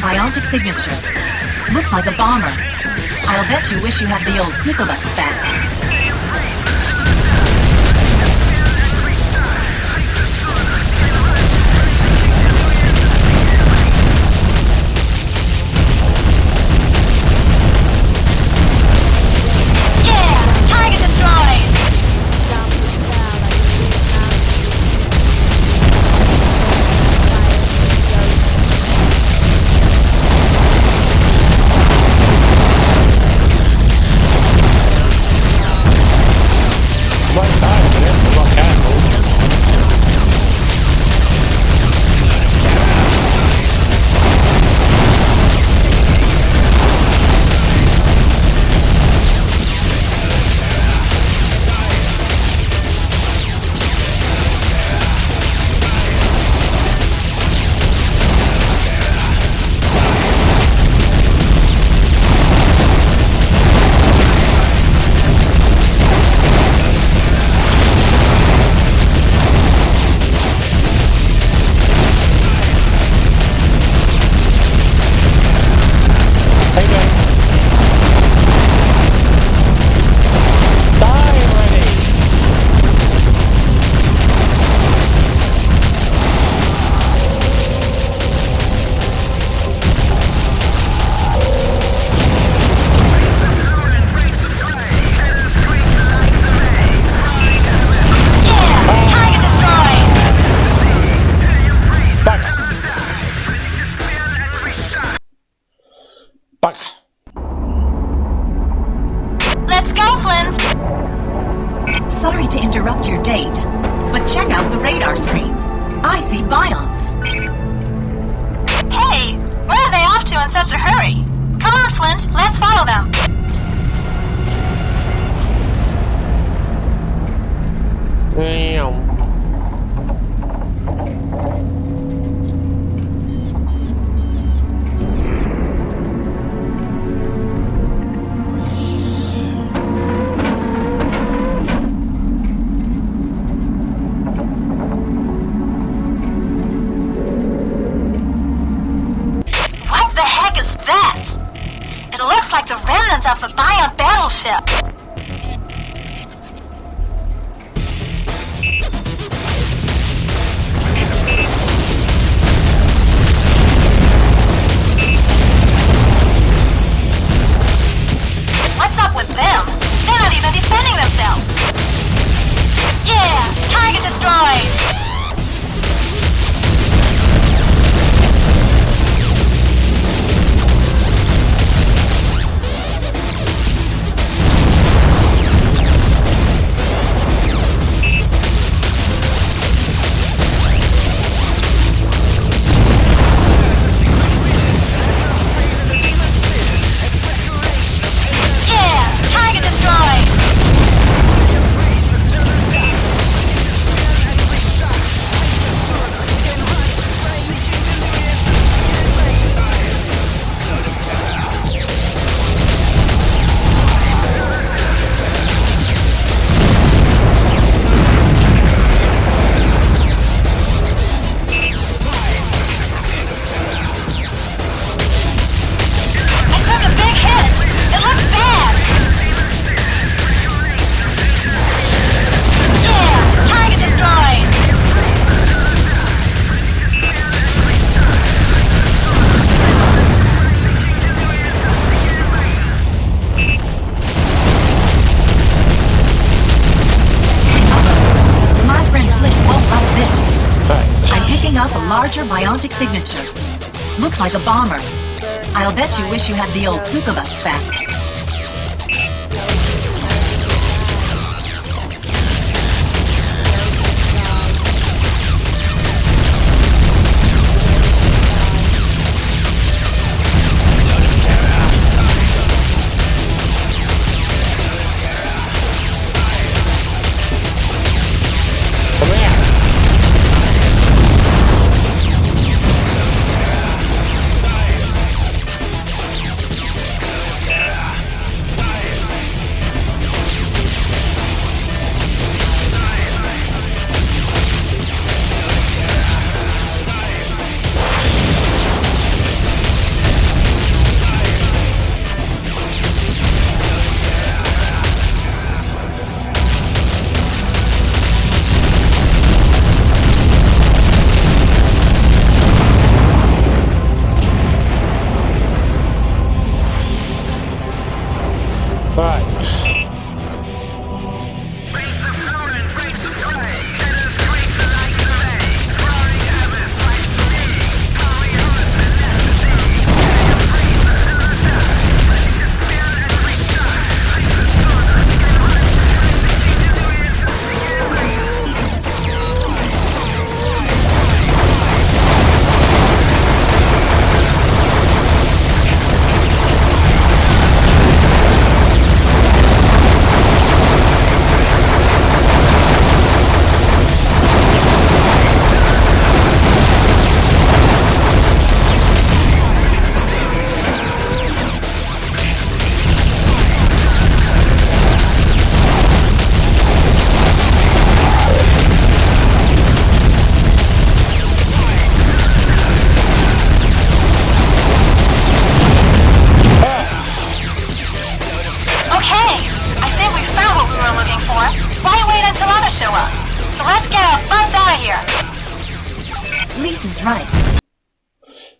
Biontic signature. Looks like a bomber. I'll bet you wish you had the old Zucabus back. Sorry to interrupt your date, but check out the radar screen. I see bions. Hey, where are they off to in such a hurry? Come on, Flint, let's follow them. What the heck is that? It looks like the remnants of a bion battleship. What's up with them? They're not even defending themselves. Yeah, target destroyed. Larger biontic signature. Looks like a bomber. I'll bet you wish you had the old Tsukabus back.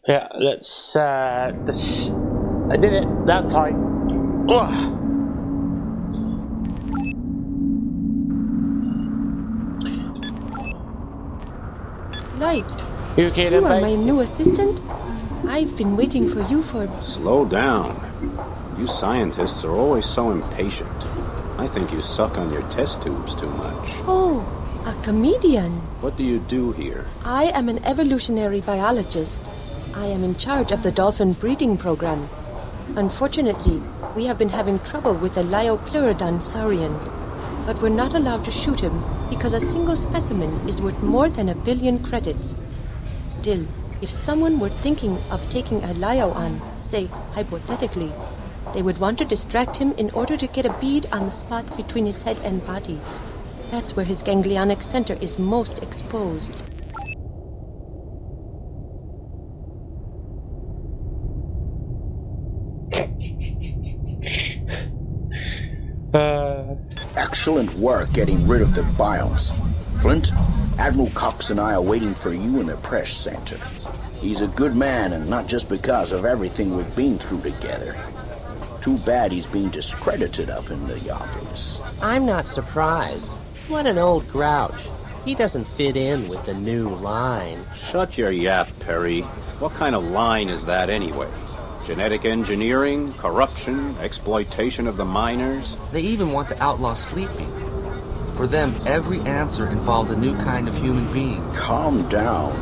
Yeah, let's, I did it that time. Ugh. Light, you okay then, you are babe? my new assistant? I've been waiting for you for... Slow down. You scientists are always so impatient. I think you suck on your test tubes too much. Oh, a comedian. What do you do here? I am an evolutionary biologist. I am in charge of the dolphin breeding program. Unfortunately, we have been having trouble with the Liopleurodon saurian, but we're not allowed to shoot him because a single specimen is worth more than 1 billion credits. Still, if someone were thinking of taking a Lio on, say, hypothetically, they would want to distract him in order to get a bead on the spot between his head and body. That's where his ganglionic center is most exposed. Excellent work getting rid of the biomes. Flint, Admiral Cox and I are waiting for you in the press center. He's a good man, and not just because of everything we've been through together. Too bad he's being discredited up in Neopolis. I'm not surprised. What an old grouch. He doesn't fit in with the new line. Shut your yap, Perry. What kind of line is that anyway? Genetic engineering, corruption, exploitation of the miners? They even want to outlaw sleeping. For them, every answer involves a new kind of human being. Calm down.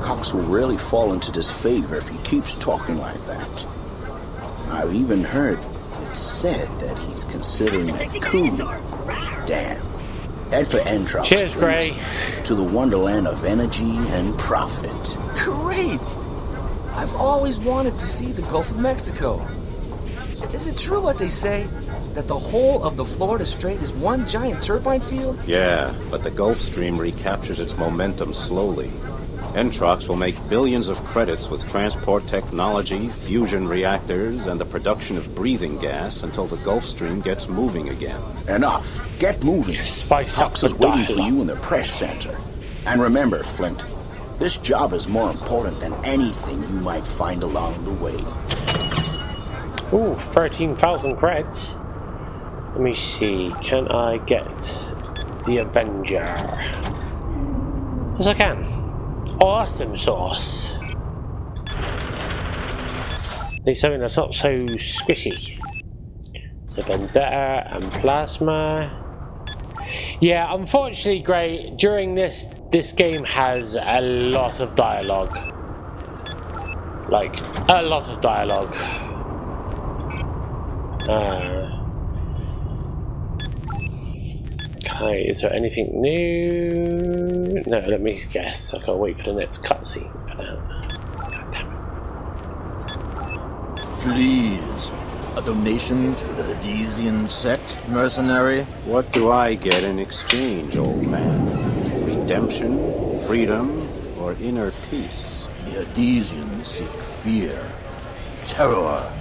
Cox will really fall into disfavor if he keeps talking like that. I've even heard it said that he's considering a coup. Damn. Head for Entrox. Cheers, Gray. To the wonderland of energy and profit. Great! I've always wanted to see the Gulf of Mexico. Is it true what they say? That the whole of the Florida Strait is one giant turbine field? Yeah, but the Gulf Stream recaptures its momentum slowly. Entrox will make billions of credits with transport technology, fusion reactors, and the production of breathing gas until the Gulf Stream gets moving again. Enough. Get moving. Spice Cox up is the waiting for dialogue. you in the press center. And remember, Flint, this job is more important than anything you might find along the way. Ooh, 13,000 creds. Let me see, can I get the Avenger? Yes, I can. Awesome sauce. Need something that's not so squishy. So Vendetta and Plasma. Yeah, unfortunately, Gray, during this game has a lot of dialogue. Like, a lot of dialogue. Okay, is there anything new? No, let me guess. I gotta wait for the next cutscene for now. God damn it. Please, a donation to the Hadesian sect, mercenary? What do I get in exchange, old man? Redemption, freedom, or inner peace? The Hadesians seek fear, terror,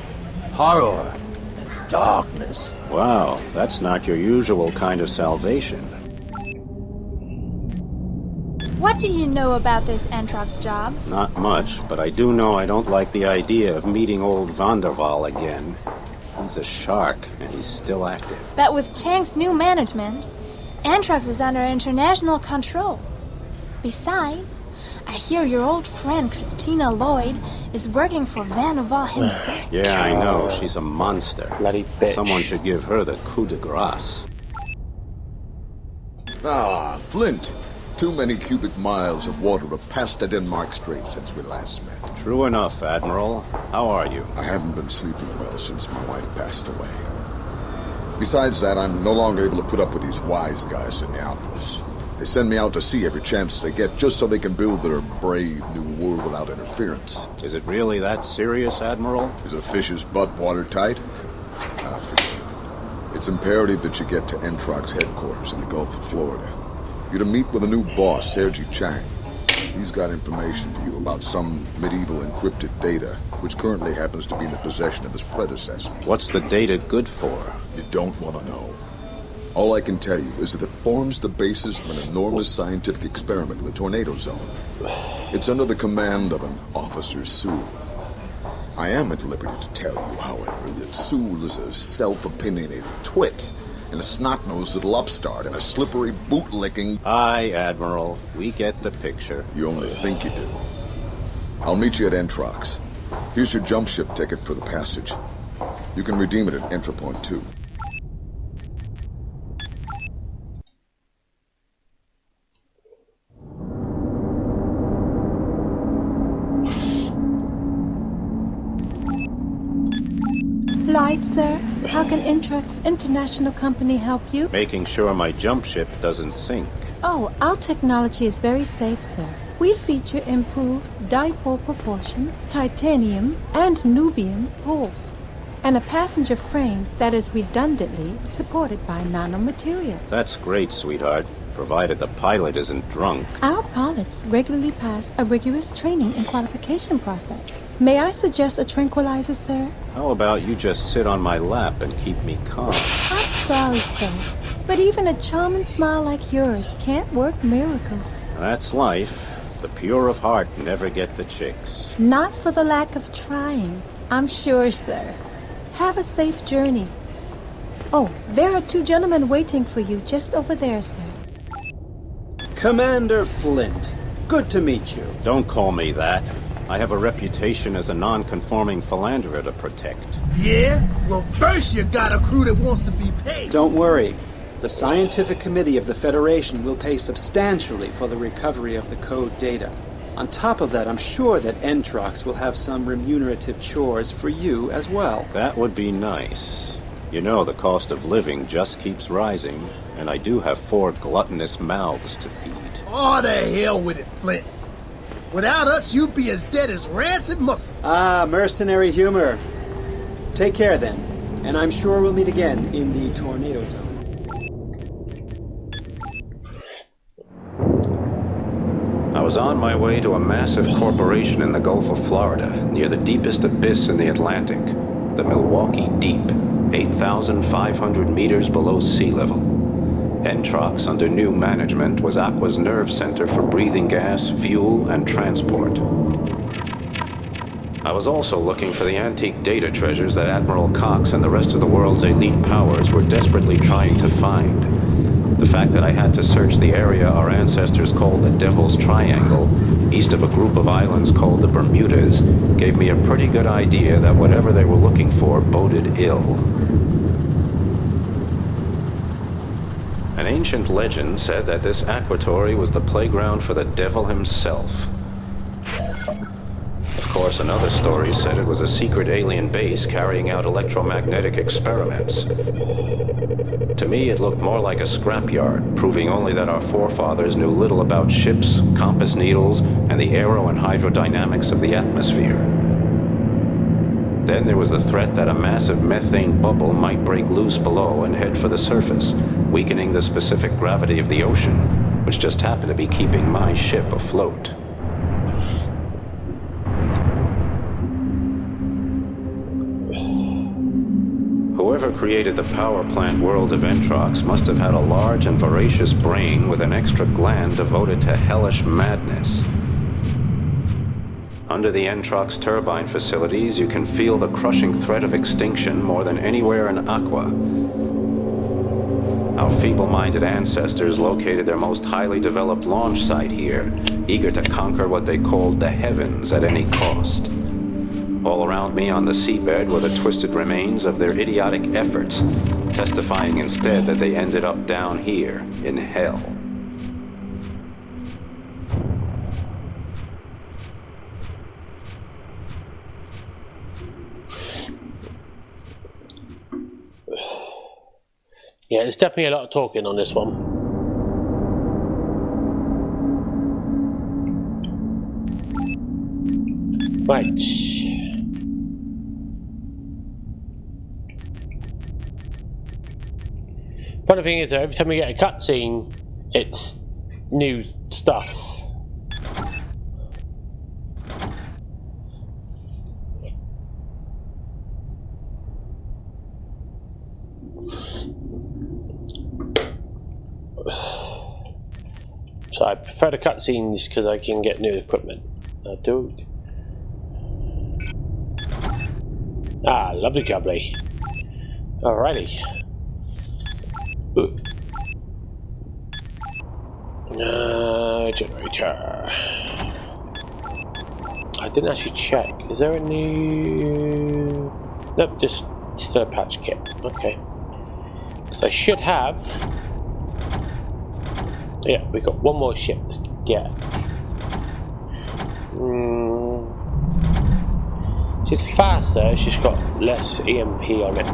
horror, and darkness. Wow, that's not your usual kind of salvation. What do you know about this Entrox job? Not much, but I do know I don't like the idea of meeting old Vanderval again. He's a shark, and he's still active. But with Chang's new management, Entrox is under international control. Besides, I hear your old friend Christina Lloyd is working for Vanderval himself. Yeah, I know. She's a monster. Bloody bitch. Someone should give her the coup de grace. Ah, Flint. Too many cubic miles of water have passed the Denmark Strait since we last met. True enough, Admiral. How are you? I haven't been sleeping well since my wife passed away. Besides that, I'm no longer able to put up with these wise guys in Neapolis. They send me out to sea every chance they get just so they can build their brave new world without interference. Is it really that serious, Admiral? Is a fish's butt watertight? Forget it. It's imperative that you get to Entrox headquarters in the Gulf of Florida. You're to meet with a new boss, Sergi Chang. He's got information for you about some medieval encrypted data, which currently happens to be in the possession of his predecessor. What's the data good for? You don't want to know. All I can tell you is that it forms the basis of an enormous scientific experiment in the tornado zone. It's under the command of an Officer Sewell. I am at liberty to tell you, however, that Sewell is a self-opinionated twit, and a snot-nosed little upstart, and a slippery bootlicking... Aye, Admiral. We get the picture. You only think you do. I'll meet you at Entrox. Here's your jump ship ticket for the passage. You can redeem it at Entry Point 2. Light, sir. How can Intrax International Company help you? Making sure my jump ship doesn't sink. Oh, our technology is very safe, sir. We feature improved dipole proportion, titanium, and nubium hulls, and a passenger frame that is redundantly supported by nanomaterials. That's great, sweetheart, provided the pilot isn't drunk. Our pilots regularly pass a rigorous training and qualification process. May I suggest a tranquilizer, sir? How about you just sit on my lap and keep me calm? I'm sorry, sir, but even a charming smile like yours can't work miracles. That's life. The pure of heart never get the chicks. Not for the lack of trying, I'm sure, sir. Have a safe journey. Oh, there are two gentlemen waiting for you just over there, sir. Commander Flint, good to meet you. Don't call me that. I have a reputation as a non-conforming philanderer to protect. Yeah? Well, first you got a crew that wants to be paid. Don't worry. The Scientific Committee of the Federation will pay substantially for the recovery of the code data. On top of that, I'm sure that Entrox will have some remunerative chores for you as well. That would be nice. You know, the cost of living just keeps rising, and I do have 4 gluttonous mouths to feed. Oh, the hell with it, Flint. Without us, you'd be as dead as rancid muscle. Ah, mercenary humor. Take care then, and I'm sure we'll meet again in the tornado zone. I was on my way to a massive corporation in the Gulf of Florida, near the deepest abyss in the Atlantic, the Milwaukee Deep, 8,500 meters below sea level. Entrox, under new management, was Aqua's nerve center for breathing gas, fuel, and transport. I was also looking for the antique data treasures that Admiral Cox and the rest of the world's elite powers were desperately trying to find. The fact that I had to search the area our ancestors called the Devil's Triangle, east of a group of islands called the Bermudas, gave me a pretty good idea that whatever they were looking for boded ill. An ancient legend said that this aquatory was the playground for the devil himself. Of course, another story said it was a secret alien base carrying out electromagnetic experiments. To me, it looked more like a scrapyard, proving only that our forefathers knew little about ships, compass needles, and the aero and hydrodynamics of the atmosphere. Then there was the threat that a massive methane bubble might break loose below and head for the surface, weakening the specific gravity of the ocean, which just happened to be keeping my ship afloat. Whoever created the power plant world of Entrox must have had a large and voracious brain with an extra gland devoted to hellish madness. Under the Entrox turbine facilities, you can feel the crushing threat of extinction more than anywhere in Aqua. Our feeble-minded ancestors located their most highly developed launch site here, eager to conquer what they called the heavens at any cost. All around me on the seabed were the twisted remains of their idiotic efforts, testifying instead that they ended up down here, in hell. Yeah, there's definitely a lot of talking on this one. Right. Funny thing is, though, every time we get a cutscene, it's new stuff. So I prefer the cutscenes because I can get new equipment. Dude. Ah, lovely jubbly. Alrighty. Generator. I didn't actually check. Is there a new... Nope, just a patch kit. Okay. So I should have... Yeah, we got one more ship to get. See, It's faster, it's just got less EMP on it.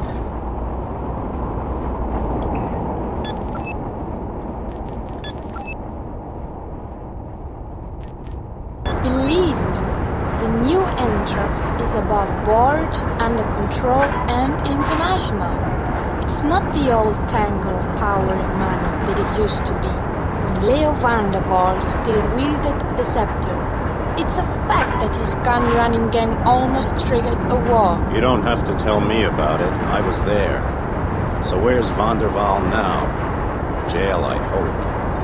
Believe me, the new Entrox is above board, under control, and international. It's not the old tangle of power and money that it used to be, when Leo van der Waal still wielded the scepter. It's a fact that his gun-running gang almost triggered a war. You don't have to tell me about it. I was there. So where's van der Waal now? Jail, I hope.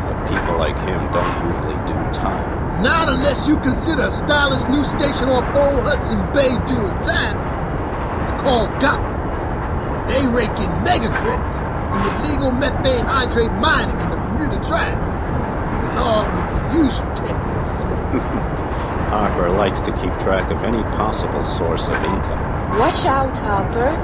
But people like him don't usually do time. Not unless you consider a stylish new station off Old Hudson Bay doing time. It's called Gotham. They rake in mega credits from illegal methane hydrate mining in the Bermuda Triangle, along with the usual techno smoke. Harper likes to keep track of any possible source of income. Watch out, Harper.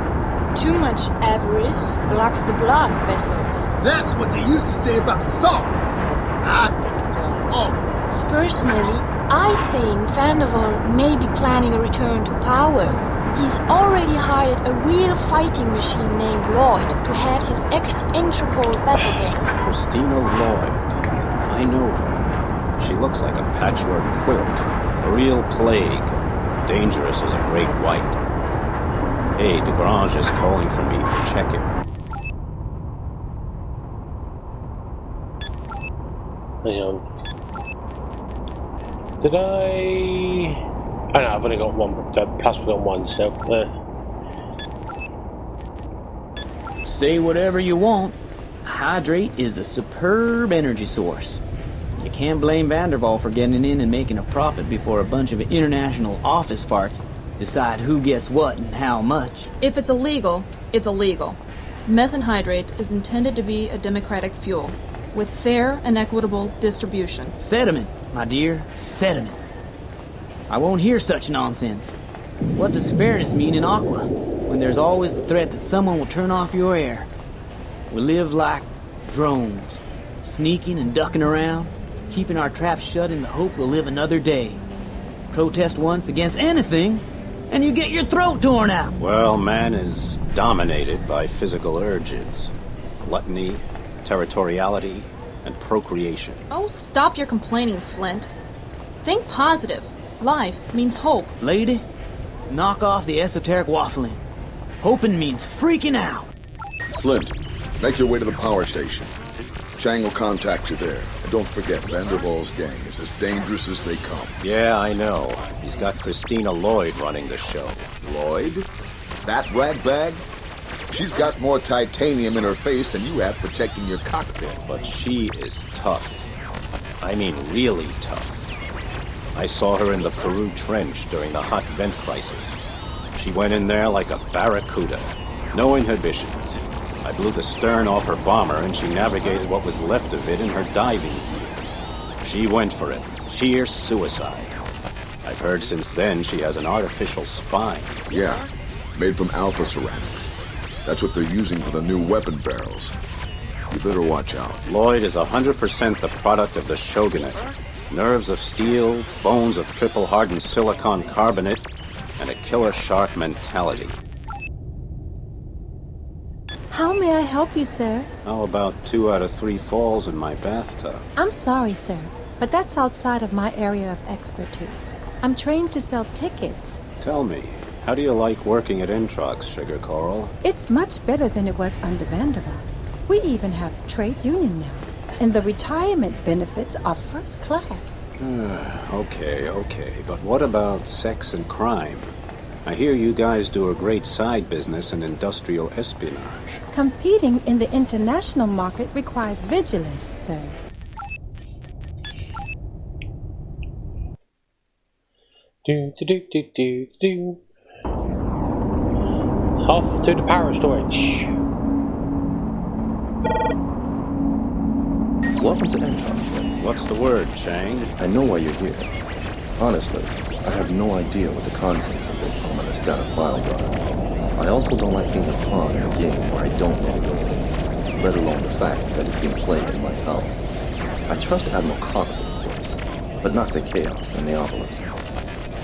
Too much avarice blocks the blood vessels. That's what they used to say about salt. I think it's all hogwash. Personally, I think Van der Waal may be planning a return to power. He's already hired a real fighting machine named Lloyd to head his ex-Interpol battle gang. Christina Lloyd. I know her. She looks like a patchwork quilt. A real plague. Dangerous as a great white. Hey, DeGrange is calling for me for check-in. Hang on. Did I... Oh no, I've only got one, plus on one, so... Say whatever you want. Hydrate is a superb energy source. You can't blame Van der Waal for getting in and making a profit before a bunch of international office farts decide who gets what and how much. If it's illegal, it's illegal. Methanhydrate is intended to be a democratic fuel, with fair and equitable distribution. Sediment, my dear, sediment. I won't hear such nonsense. What does fairness mean in Aqua, when there's always the threat that someone will turn off your air? We live like drones, sneaking and ducking around, keeping our traps shut in the hope we'll live another day. Protest once against anything, and you get your throat torn out. Well, man is dominated by physical urges. Gluttony, territoriality, and procreation. Oh, stop your complaining, Flint. Think positive. Life means hope. Lady, knock off the esoteric waffling. Hoping means freaking out. Flint, make your way to the power station. Chang will contact you there. And don't forget, Van der Waal's gang is as dangerous as they come. Yeah, I know. He's got Christina Lloyd running the show. Lloyd? That ragbag? She's got more titanium in her face than you have protecting your cockpit. But she is tough. I mean, really tough. I saw her in the Peru Trench during the hot vent crisis. She went in there like a barracuda. No inhibitions. I blew the stern off her bomber and she navigated what was left of it in her diving gear. She went for it. Sheer suicide. I've heard since then she has an artificial spine. Yeah, made from alpha ceramics. That's what they're using for the new weapon barrels. You better watch out. Lloyd is 100% the product of the Shogunate. Nerves of steel, bones of triple-hardened silicon carbonate, and a killer shark mentality. How may I help you, sir? How about 2 out of 3 falls in my bathtub? I'm sorry, sir, but that's outside of my area of expertise. I'm trained to sell tickets. Tell me, how do you like working at Entrox, Sugar Coral? It's much better than it was under Van der Waal. We even have trade union now, and the retirement benefits are first class. Okay, but what about sex and crime? I hear you guys do a great side business in industrial espionage. Competing in the international market requires vigilance, sir. Off to the power storage. Welcome to Entrox. What's the word, Chang? I know why you're here. Honestly, I have no idea what the contents of this ominous data files are. I also don't like being a pawn in a game where I don't know the rules, let alone the fact that it's being played in my house. I trust Admiral Cox, of course, but not the Chaos and Neopolis.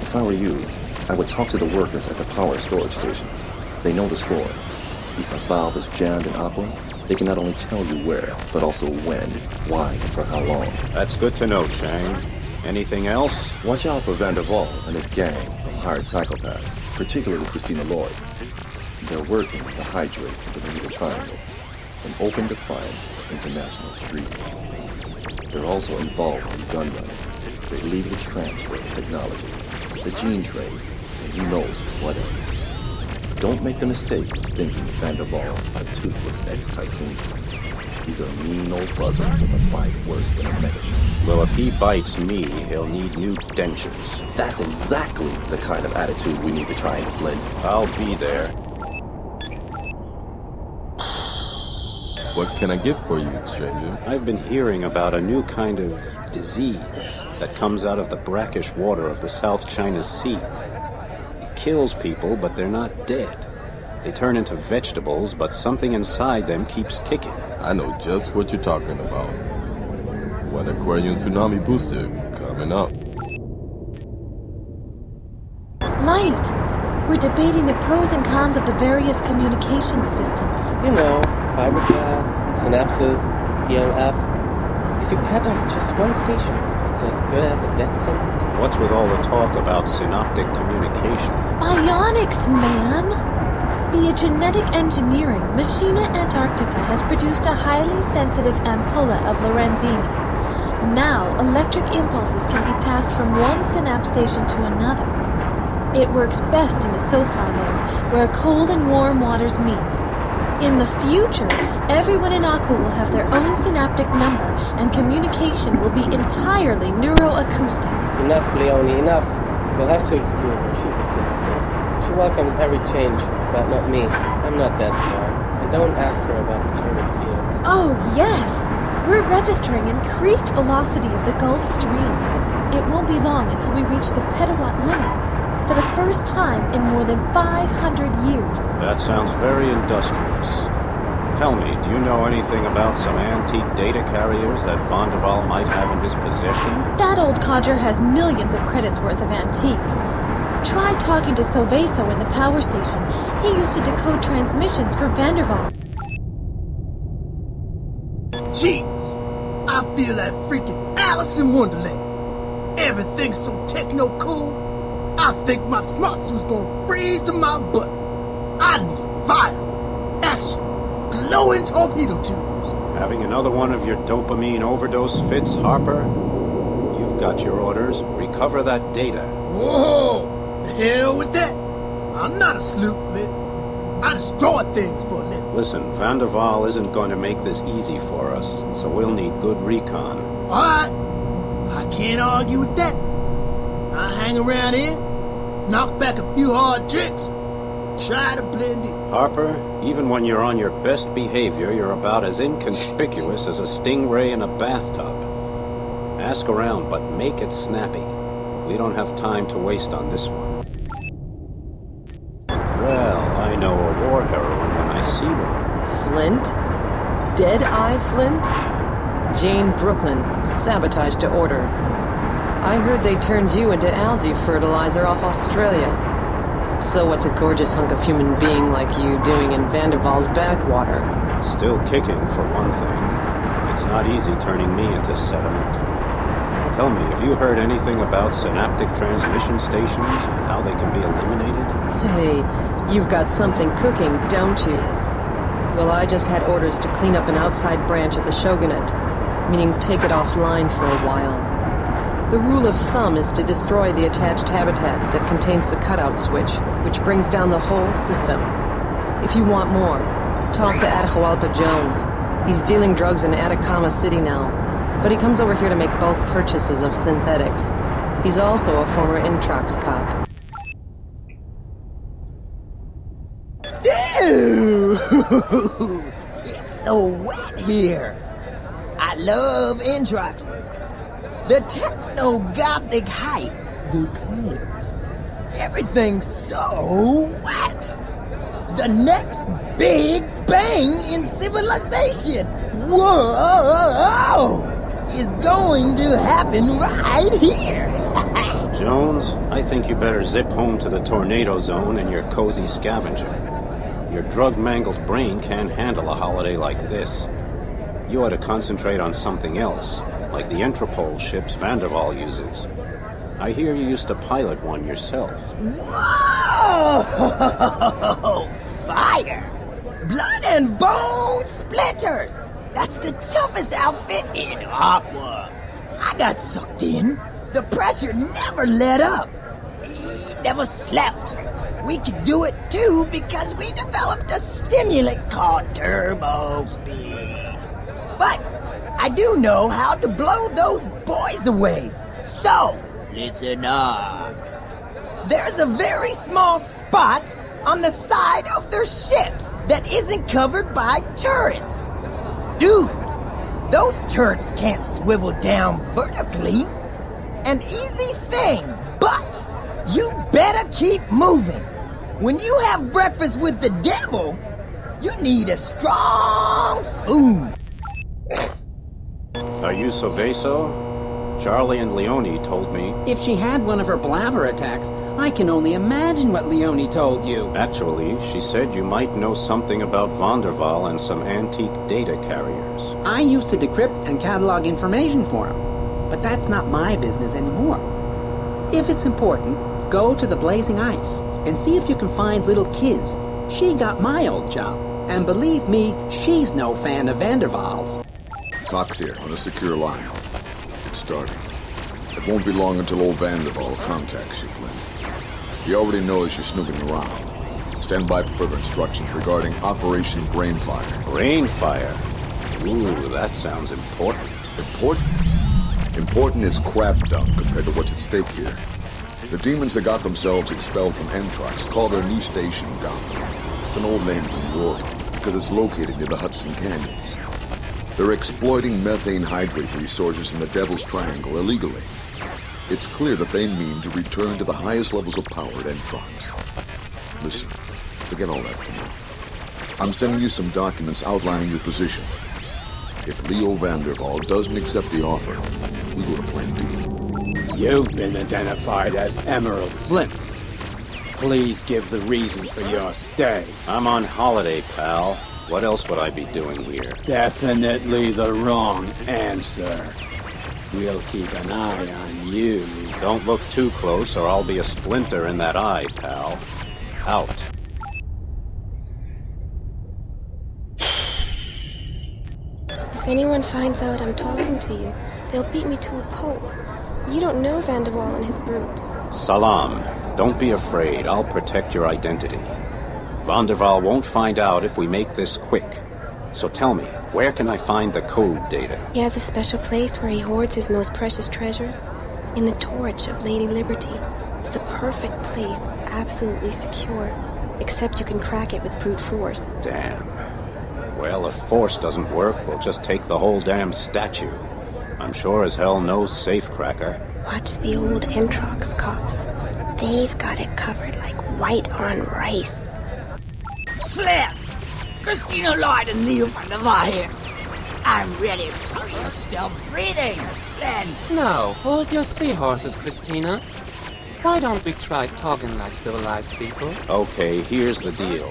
If I were you, I would talk to the workers at the power storage station. They know the score. If a valve is jammed in Aqua, they can not only tell you where, but also when, why, and for how long. That's good to know, Chang. Anything else? Watch out for Van der Waal and his gang of hired psychopaths, particularly Christina Lloyd. They're working the Hydrate in the Bermuda Triangle, in open defiance of international treaties. They're also involved in gun running. They illegally transfer the technology, the gene trade, and who knows what else. Don't make the mistake of thinking Van der Waal's a toothless ex-tycoon. He's a mean old buzzard with a bite worse than a megashot. Well, if he bites me, he'll need new dentures. That's exactly the kind of attitude we need to try and Flint. I'll be there. What can I get for you, stranger? I've been hearing about a new kind of disease that comes out of the brackish water of the South China Sea. It kills people, but they're not dead. They turn into vegetables, but something inside them keeps kicking. I know just what you're talking about. One Aquarium Tsunami booster coming up. Light! We're debating the pros and cons of the various communication systems. You know, fiberglass, synapses, ELF. If you cut off just one station, it's as good as a death sentence. What's with all the talk about synoptic communication? Bionics, man! Via genetic engineering, Machina Antarctica has produced a highly sensitive ampulla of Lorenzini. Now, electric impulses can be passed from one synapse station to another. It works best in the SOFAR layer, where cold and warm waters meet. In the future, everyone in Aqua will have their own synaptic number, and communication will be entirely neuroacoustic. Enough, Leonie, enough. You'll have to excuse her, she's a physicist. She welcomes every change, but not me. I'm not that smart. And don't ask her about the turbid fields. Oh, yes! We're registering increased velocity of the Gulf Stream. It won't be long until we reach the petawatt limit, for the first time in more than 500 years. That sounds very industrious. Tell me, do you know anything about some antique data carriers that Van der Waal might have in his possession? That old codger has millions of credits worth of antiques. Try talking to Soveso in the power station. He used to decode transmissions for Van der Waal. Jeez, I feel like freaking Alice in Wonderland. Everything's so techno-cool. I think my smart suit's gonna freeze to my butt. I need fire, action, glowing torpedo tubes. Having another one of your dopamine overdose fits, Harper? You've got your orders. Recover that data. Whoa! The hell with that. I'm not a sleuth, Flint. I destroy things for a living. Listen, Van der Waal isn't going to make this easy for us, so we'll need good recon. Alright. I can't argue with that. I hang around here, knock back a few hard tricks, try to blend in. Harper, even when you're on your best behavior, you're about as inconspicuous as a stingray in a bathtub. Ask around, but make it snappy. We don't have time to waste on this one. Well, I know a war heroine when I see one. Flint? Dead-Eye Flint? Jane Brooklyn, sabotaged to order. I heard they turned you into algae fertilizer off Australia. So what's a gorgeous hunk of human being like you doing in Van der Waal's backwater? Still kicking, for one thing. It's not easy turning me into sediment. Tell me, have you heard anything about synaptic transmission stations and how they can be eliminated? Hey, you've got something cooking, don't you? Well, I just had orders to clean up an outside branch of the Shogunate, meaning take it offline for a while. The rule of thumb is to destroy the attached habitat that contains the cutout switch, which brings down the whole system. If you want more, talk to Atahualpa Jones. He's dealing drugs in Atacama City now, but he comes over here to make bulk purchases of synthetics. He's also a former Introx cop. Dude! It's so wet here. I love Introx. The techno-gothic hype. The colors. Everything's so wet. The next big bang in civilization. Whoa! Is going to happen right here. Jones, I think you better zip home to the tornado zone in your cozy scavenger. Your drug-mangled brain can't handle a holiday like this. You ought to concentrate on something else, like the Entropole ships Vanderval uses. I hear you used to pilot one yourself. Whoa! Fire! Blood and bone splinters! That's the toughest outfit in Aqua. I got sucked in. The pressure never let up. We never slept. We could do it too because we developed a stimulant called turbo speed. But I do know how to blow those boys away. So, listen up. There's a very small spot on the side of their ships that isn't covered by turrets. Dude, those turrets can't swivel down vertically. An easy thing, but you better keep moving. When you have breakfast with the devil, you need a strong spoon. Are you Soveso? Charlie and Leone told me. If she had one of her blabber attacks, I can only imagine what Leone told you. Actually, she said you might know something about Vanderval and some antique data carriers. I used to decrypt and catalog information for him, but that's not my business anymore. If it's important, go to the Blazing Ice and see if you can find little Kiz. She got my old job, and believe me, she's no fan of Vanderval's. Cox here on a secure line. It's starting. It won't be long until old Vanderval contacts you, Flint. He already knows you're snooping around. Stand by for further instructions regarding Operation Brainfire. Brainfire? Ooh, that sounds important. Important? Important is crab dung compared to what's at stake here. The demons that got themselves expelled from Entrox call their new station Gotham. It's an old name from New York because it's located near the Hudson Canyons. They're exploiting methane hydrate resources in the Devil's Triangle illegally. It's clear that they mean to return to the highest levels of power at Entrox. Listen, forget all that for now. I'm sending you some documents outlining your position. If Leo Vanderval doesn't accept the offer, we go to Plan B. You've been identified as Emerald Flint. Please give the reason for your stay. I'm on holiday, pal. What else would I be doing here? Definitely the wrong answer. We'll keep an eye on you. Don't look too close or I'll be a splinter in that eye, pal. Out. If anyone finds out I'm talking to you, they'll beat me to a pulp. You don't know Vanderwall and his brutes. Salam. Don't be afraid. I'll protect your identity. Vanderval won't find out if we make this quick. So tell me, where can I find the code data? He has a special place where he hoards his most precious treasures. In the torch of Lady Liberty. It's the perfect place, absolutely secure. Except you can crack it with brute force. Damn. Well, if force doesn't work, we'll just take the whole damn statue. I'm sure as hell no safecracker. Watch the old Entrox cops. They've got it covered like white on rice. Flint! Christina Lloyd and Leo Vanderval here. I'm really sorry you're still breathing, Flint. Now, hold your seahorses, Christina. Why don't we try talking like civilized people? Okay, here's the deal.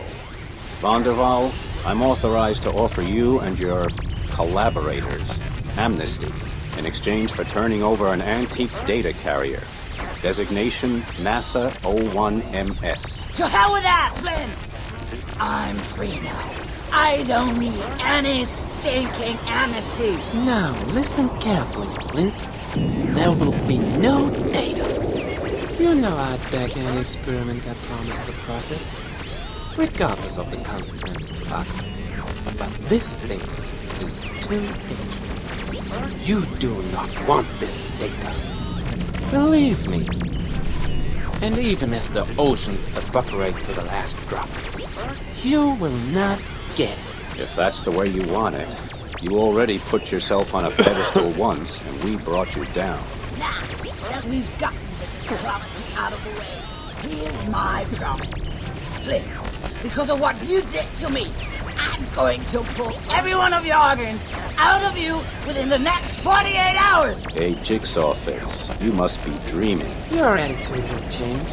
Vanderval, I'm authorized to offer you and your collaborators amnesty in exchange for turning over an antique data carrier. Designation NASA 01MS. To hell with that, Flint! I'm free now. I don't need any stinking amnesty. Now, listen carefully, Flint. There will be no data. You know I'd back any experiment that promises a profit, regardless of the consequences to Aqua. But this data is too dangerous. You do not want this data. Believe me. And even if the oceans evaporate to the last drop, you will not get it. If that's the way you want it, you already put yourself on a pedestal once, and we brought you down. Now that we've gotten the diplomacy out of the way, here's my promise. Flint, because of what you did to me, I'm going to pull every one of your organs out of you within the next 48 hours. Hey, Jigsaw Face, you must be dreaming. Your attitude will change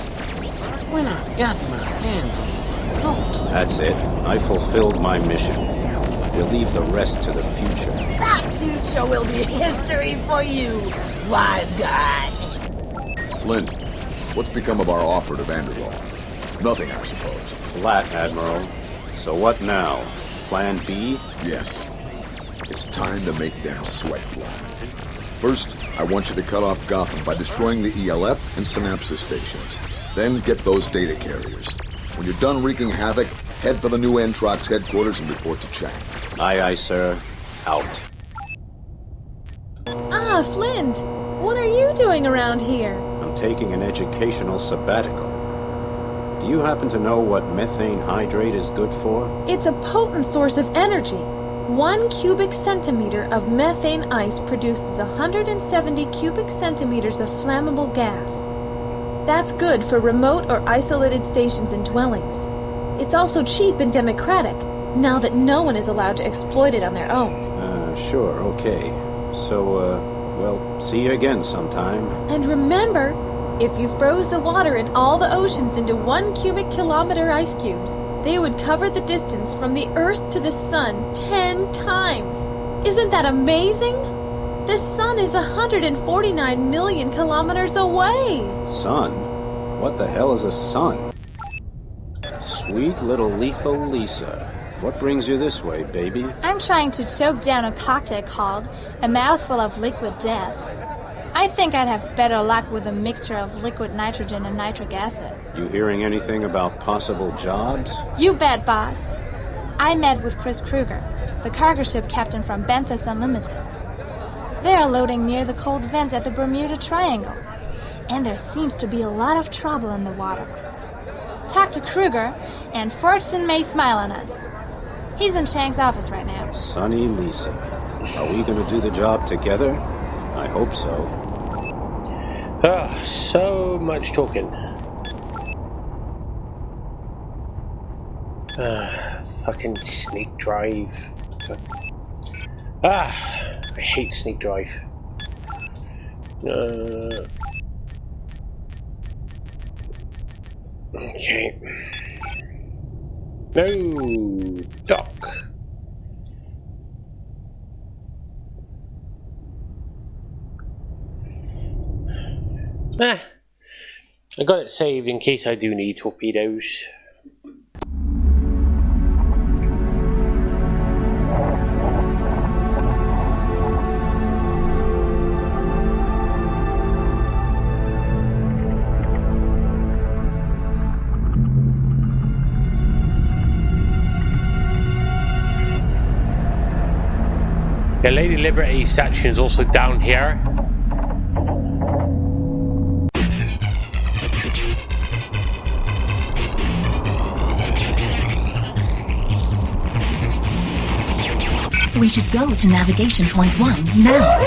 when I've got my hands on your throat. That's it. I fulfilled my mission. We'll leave the rest to the future. That future will be history for you, wise guy. Flint, what's become of our offer to Vanderwall? Nothing, I suppose. Flat, Admiral. So what now? Plan B? Yes. It's time to make them sweat blood. First, I want you to cut off Gotham by destroying the ELF and Synapsis stations. Then get those data carriers. When you're done wreaking havoc, head for the new Entrox headquarters and report to Chang. Aye, aye, sir. Out. Ah, Flint! What are you doing around here? I'm taking an educational sabbatical. Do you happen to know what methane hydrate is good for? It's a potent source of energy. 1 cubic centimeter of methane ice produces 170 cubic centimeters of flammable gas. That's good for remote or isolated stations and dwellings. It's also cheap and democratic, now that no one is allowed to exploit it on their own. Sure, okay. So, well, see you again sometime. And remember, if you froze the water in all the oceans into 1 cubic kilometer ice cubes, they would cover the distance from the Earth to the Sun 10 times. Isn't that amazing? The Sun is 149 million kilometers away. Sun? What the hell is a sun? Sweet little lethal Lisa. What brings you this way, baby? I'm trying to choke down a cocktail called A Mouthful of Liquid Death. I think I'd have better luck with a mixture of liquid nitrogen and nitric acid. You hearing anything about possible jobs? You bet, boss. I met with Chris Kruger, the cargo ship captain from Benthos Unlimited. They're loading near the cold vents at the Bermuda Triangle, and there seems to be a lot of trouble in the water. Talk to Kruger, and fortune may smile on us. He's in Chang's office right now. Sunny Lisa. Are we gonna do the job together? I hope so. So much talking. Fucking sneak drive. I hate sneak drive. Okay. No, dock. I got it saved in case I do need torpedoes. The Lady Liberty statue is also down here. We should go to navigation point 1 now.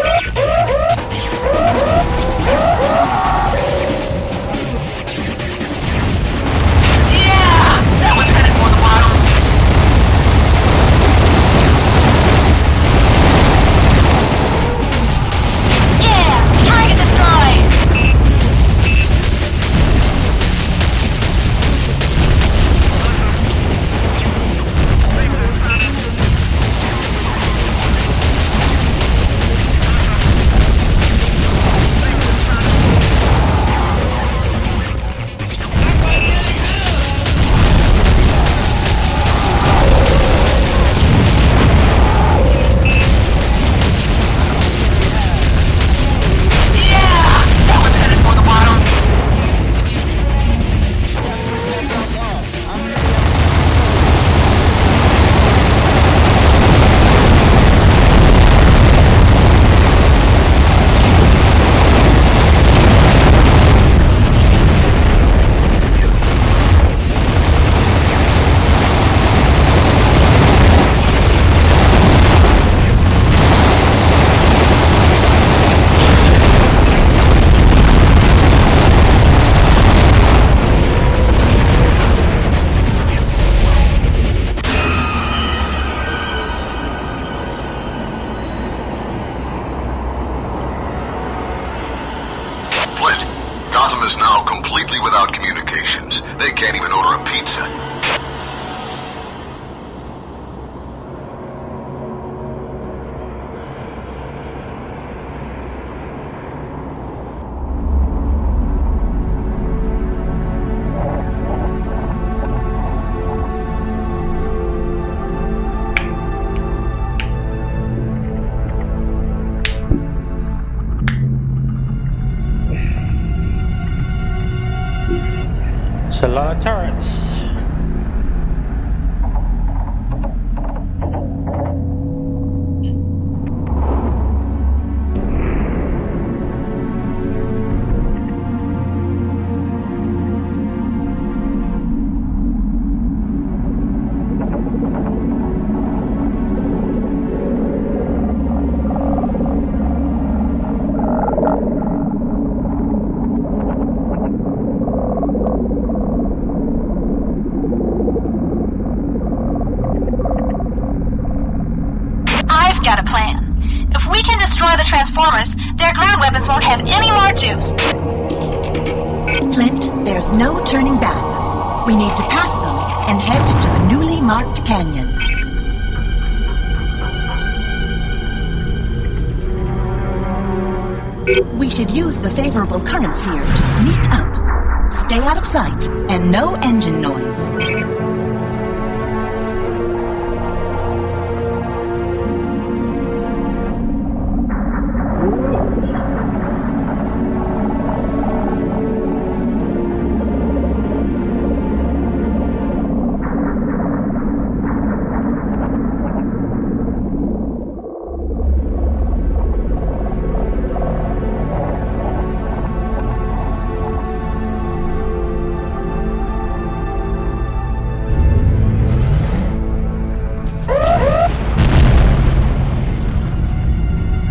is now completely without communications. They can't even order a pizza. It's a lot of turrets. Got a plan. If we can destroy the Transformers, their ground weapons won't have any more juice. Flint, there's no turning back. We need to pass them and head to the newly marked canyon. We should use the favorable currents here to sneak up. Stay out of sight and no engine noise.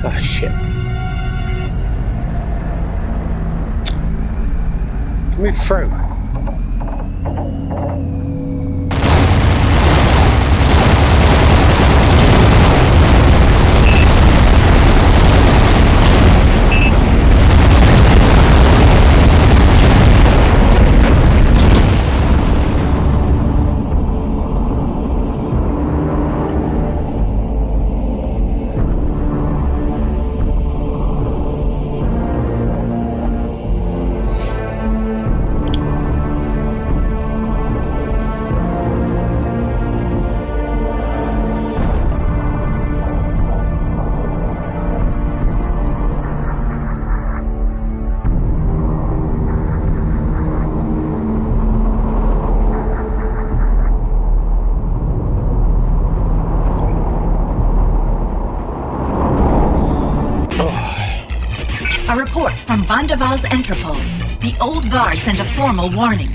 Ah, shit. Can we through? A report from Van der Waals Entrepot. The old guard sent a formal warning.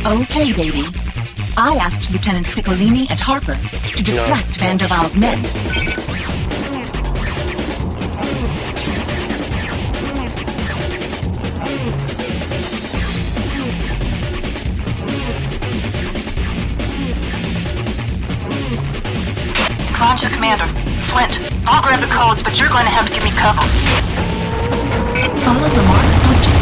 Okay, baby. I asked Lieutenants Piccolini and Harper to distract Van der Waals' men. Comms to Commander. Flint, I'll grab the codes, but you're going to have to give me cover. Follow the marked object.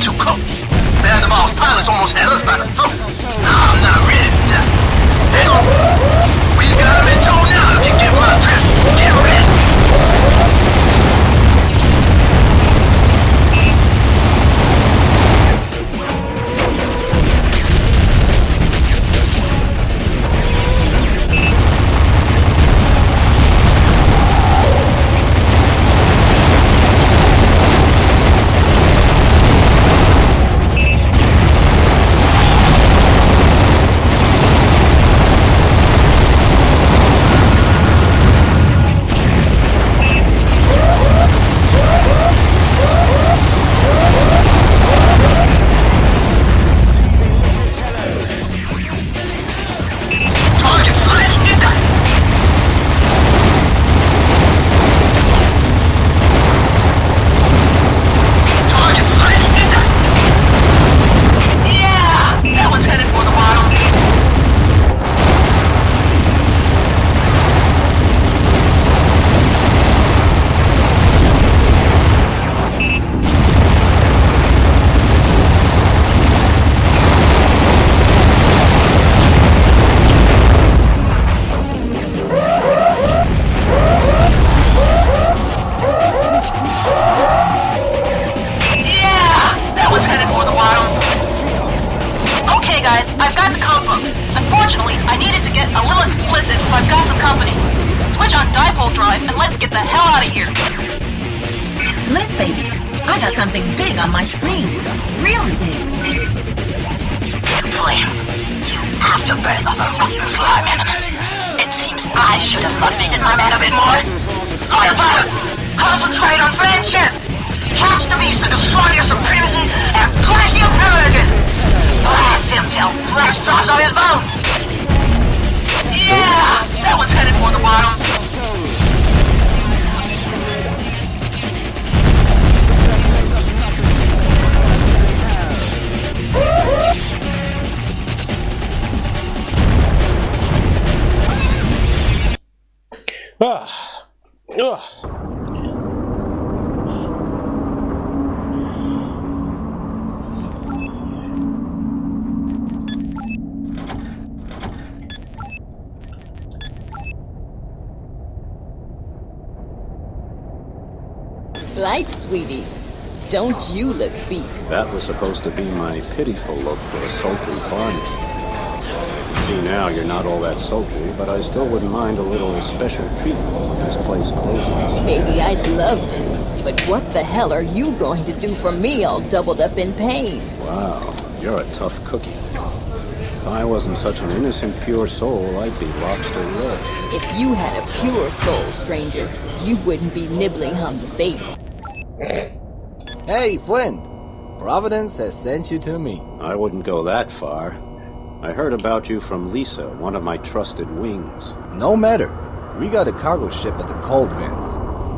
Too close. Van der Waals Switch on dipole drive and let's get the hell out of here. Flint, baby, I got something big on my screen. Real big. Flint, you afterbirth of a rotten slime enemy. It seems I should have motivated my man a bit more. Autopilots, concentrate on friendship. Catch the beast and destroy your supremacy and crush your privileges. Blast him till flesh drops off his bones. Yeah, that one's headed for the bottom. Light, sweetie. Don't you look beat. That was supposed to be my pitiful look for a sultry barmaid. I can see now you're not all that sultry, but I still wouldn't mind a little special treatment when this place closes. Maybe I'd love to, but what the hell are you going to do for me all doubled up in pain? Wow, you're a tough cookie. If I wasn't such an innocent, pure soul, I'd be lobster red. If you had a pure soul, stranger, you wouldn't be nibbling on the bait. Hey, Flint! Providence has sent you to me. I wouldn't go that far. I heard about you from Lisa, one of my trusted wings. No matter. We got a cargo ship at the cold vents.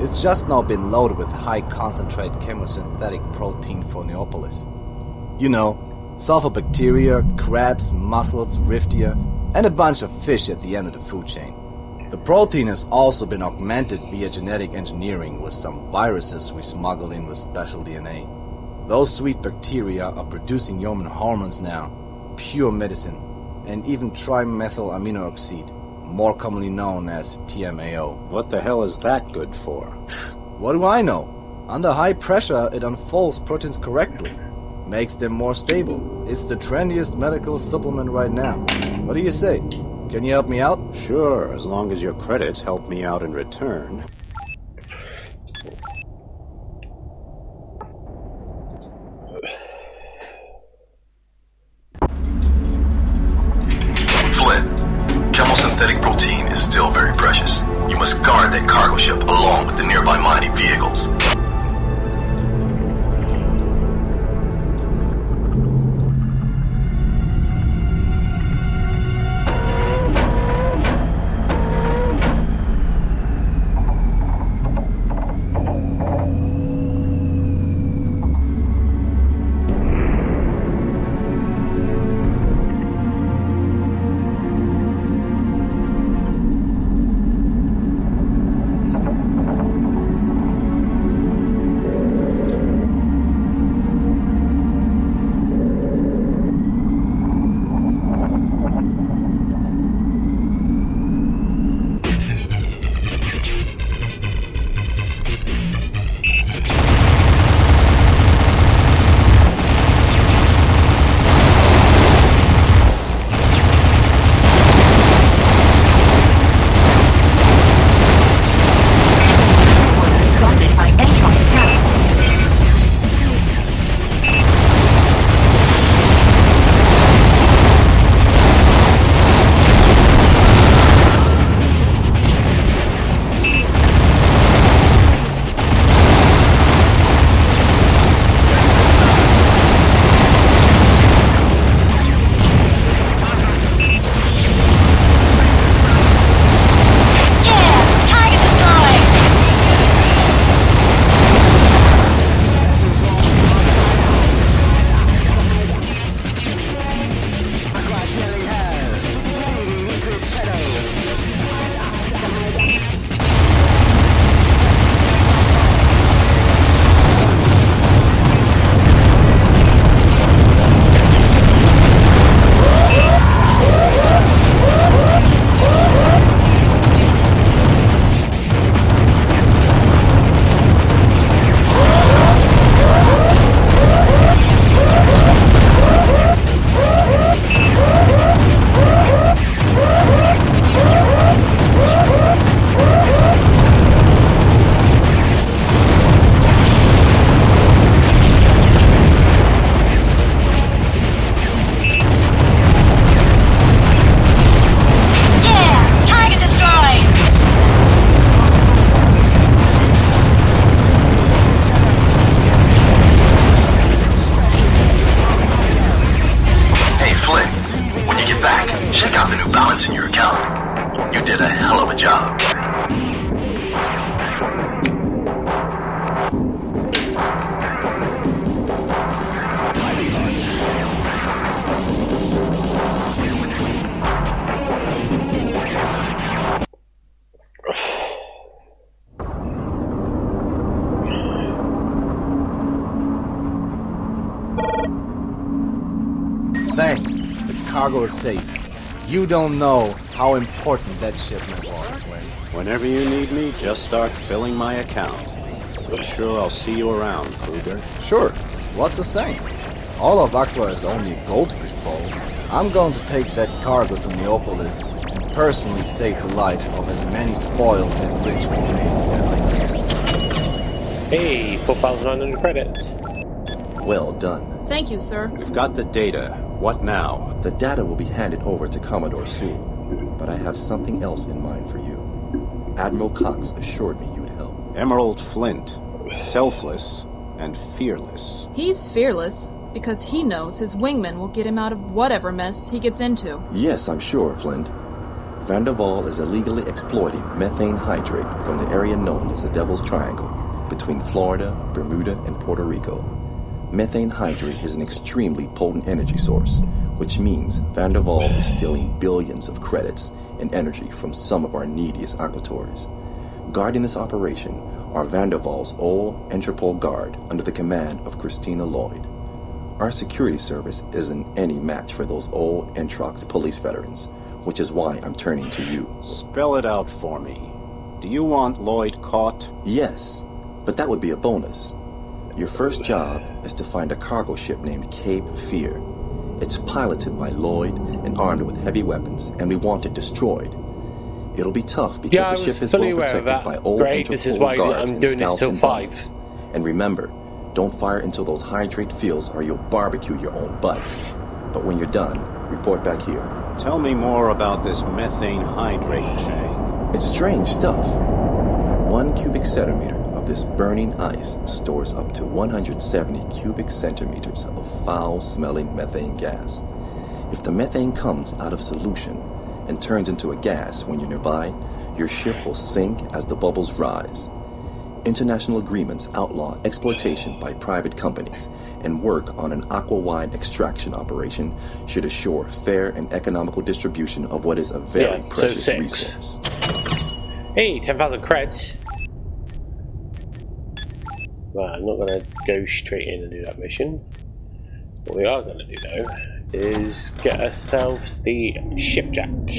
It's just now been loaded with high-concentrate chemosynthetic protein for Neopolis. You know, sulfur bacteria, crabs, mussels, riftia, and a bunch of fish at the end of the food chain. The protein has also been augmented via genetic engineering with some viruses we smuggled in with special DNA. Those sweet bacteria are producing human hormones now, pure medicine, and even trimethylaminoxide, more commonly known as TMAO. What the hell is that good for? What do I know? Under high pressure, it unfolds proteins correctly, makes them more stable. It's the trendiest medical supplement right now. What do you say? Can you help me out? Sure, as long as your credits help me out in return. Flint, chemosynthetic protein is still very precious. You must guard that cargo ship along with the nearby mining vehicles. Thanks. The cargo is safe. You don't know how important that shipment was, Flint. Whenever you need me, just start filling my account. I'm sure I'll see you around, Kruger. Sure. What's the saying? All of Aqua is only a goldfish bowl. I'm going to take that cargo to Neopolis and personally save the lives of as many spoiled and rich inmates as I can. Hey, 4,900 credits. Well done. Thank you, sir. We've got the data. What now? The data will be handed over to Commodore Sewell, but I have something else in mind for you. Admiral Cox assured me you'd help. Emerald Flint. Selfless and fearless. He's fearless because he knows his wingman will get him out of whatever mess he gets into. Yes, I'm sure, Flint. Van der Waal is illegally exploiting methane hydrate from the area known as the Devil's Triangle between Florida, Bermuda, and Puerto Rico. Methane hydrate is an extremely potent energy source, which means Van der Waal is stealing billions of credits and energy from some of our neediest aquatories. Guarding this operation are Van der Waal's old Interpol guard under the command of Christina Lloyd. Our security service isn't any match for those old Entrox police veterans, which is why I'm turning to you. Spell it out for me. Do you want Lloyd caught? Yes, but that would be a bonus. Your first job is to find a cargo ship named Cape Fear. It's piloted by Lloyd and armed with heavy weapons, and we want it destroyed. It'll be tough because the ship is well protected by old Interpol guards and scouts and bombers. And remember, don't fire until those hydrate fields or you'll barbecue your own butt. But when you're done, report back here. Tell me more about this methane hydrate, Chang. It's strange stuff. 1 cubic centimeter of this burning ice stores up to 170 cubic centimeters of foul-smelling methane gas. If the methane comes out of solution and turns into a gas when you're nearby, your ship will sink as the bubbles rise. International agreements outlaw exploitation by private companies, and work on an aqua-wide extraction operation should assure fair and economical distribution of what is a very precious resource. Hey, 10,000 creds. Well, I'm not going to go straight in and do that mission. What we are going to do, though, is get ourselves the shipjack.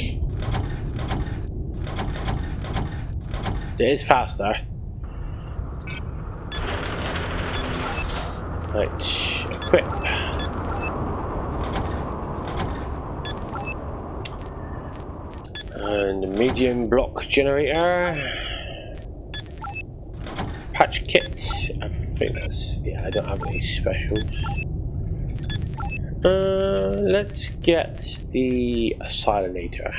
It is faster. Right, equip. And a medium block generator. Patch kit. I think that's, yeah, I don't have any specials. Let's get the asylinator.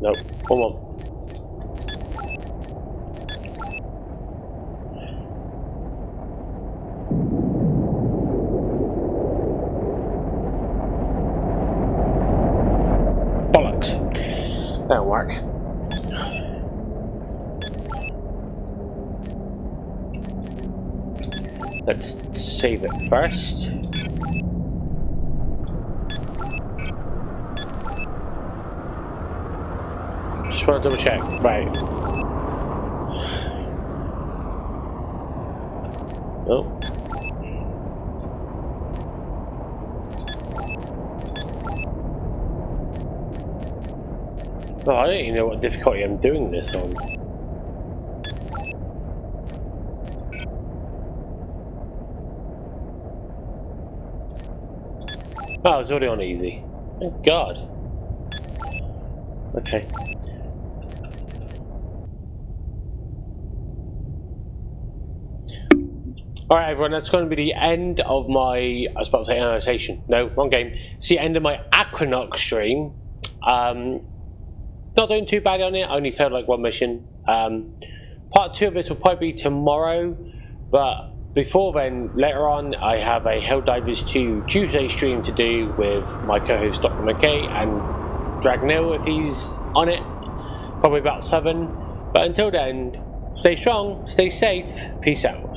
Nope, come on. Bollocks. That'll work. Let's save it first. Just want to double check. Right. Oh. Well, I don't even know what difficulty I'm doing this on. Oh, it's already on easy. Thank God. Okay. Alright everyone, that's going to be the end of my, I was about to say annotation. No, wrong game. It's the end of my AquaNox stream. Not doing too bad on it, I only failed like one mission. Part 2 of this will probably be tomorrow, but before then, later on, I have a Helldivers 2 Tuesday stream to do with my co-host Dr. McKay and Dragnil if he's on it, probably about 7. But until then, stay strong, stay safe, peace out.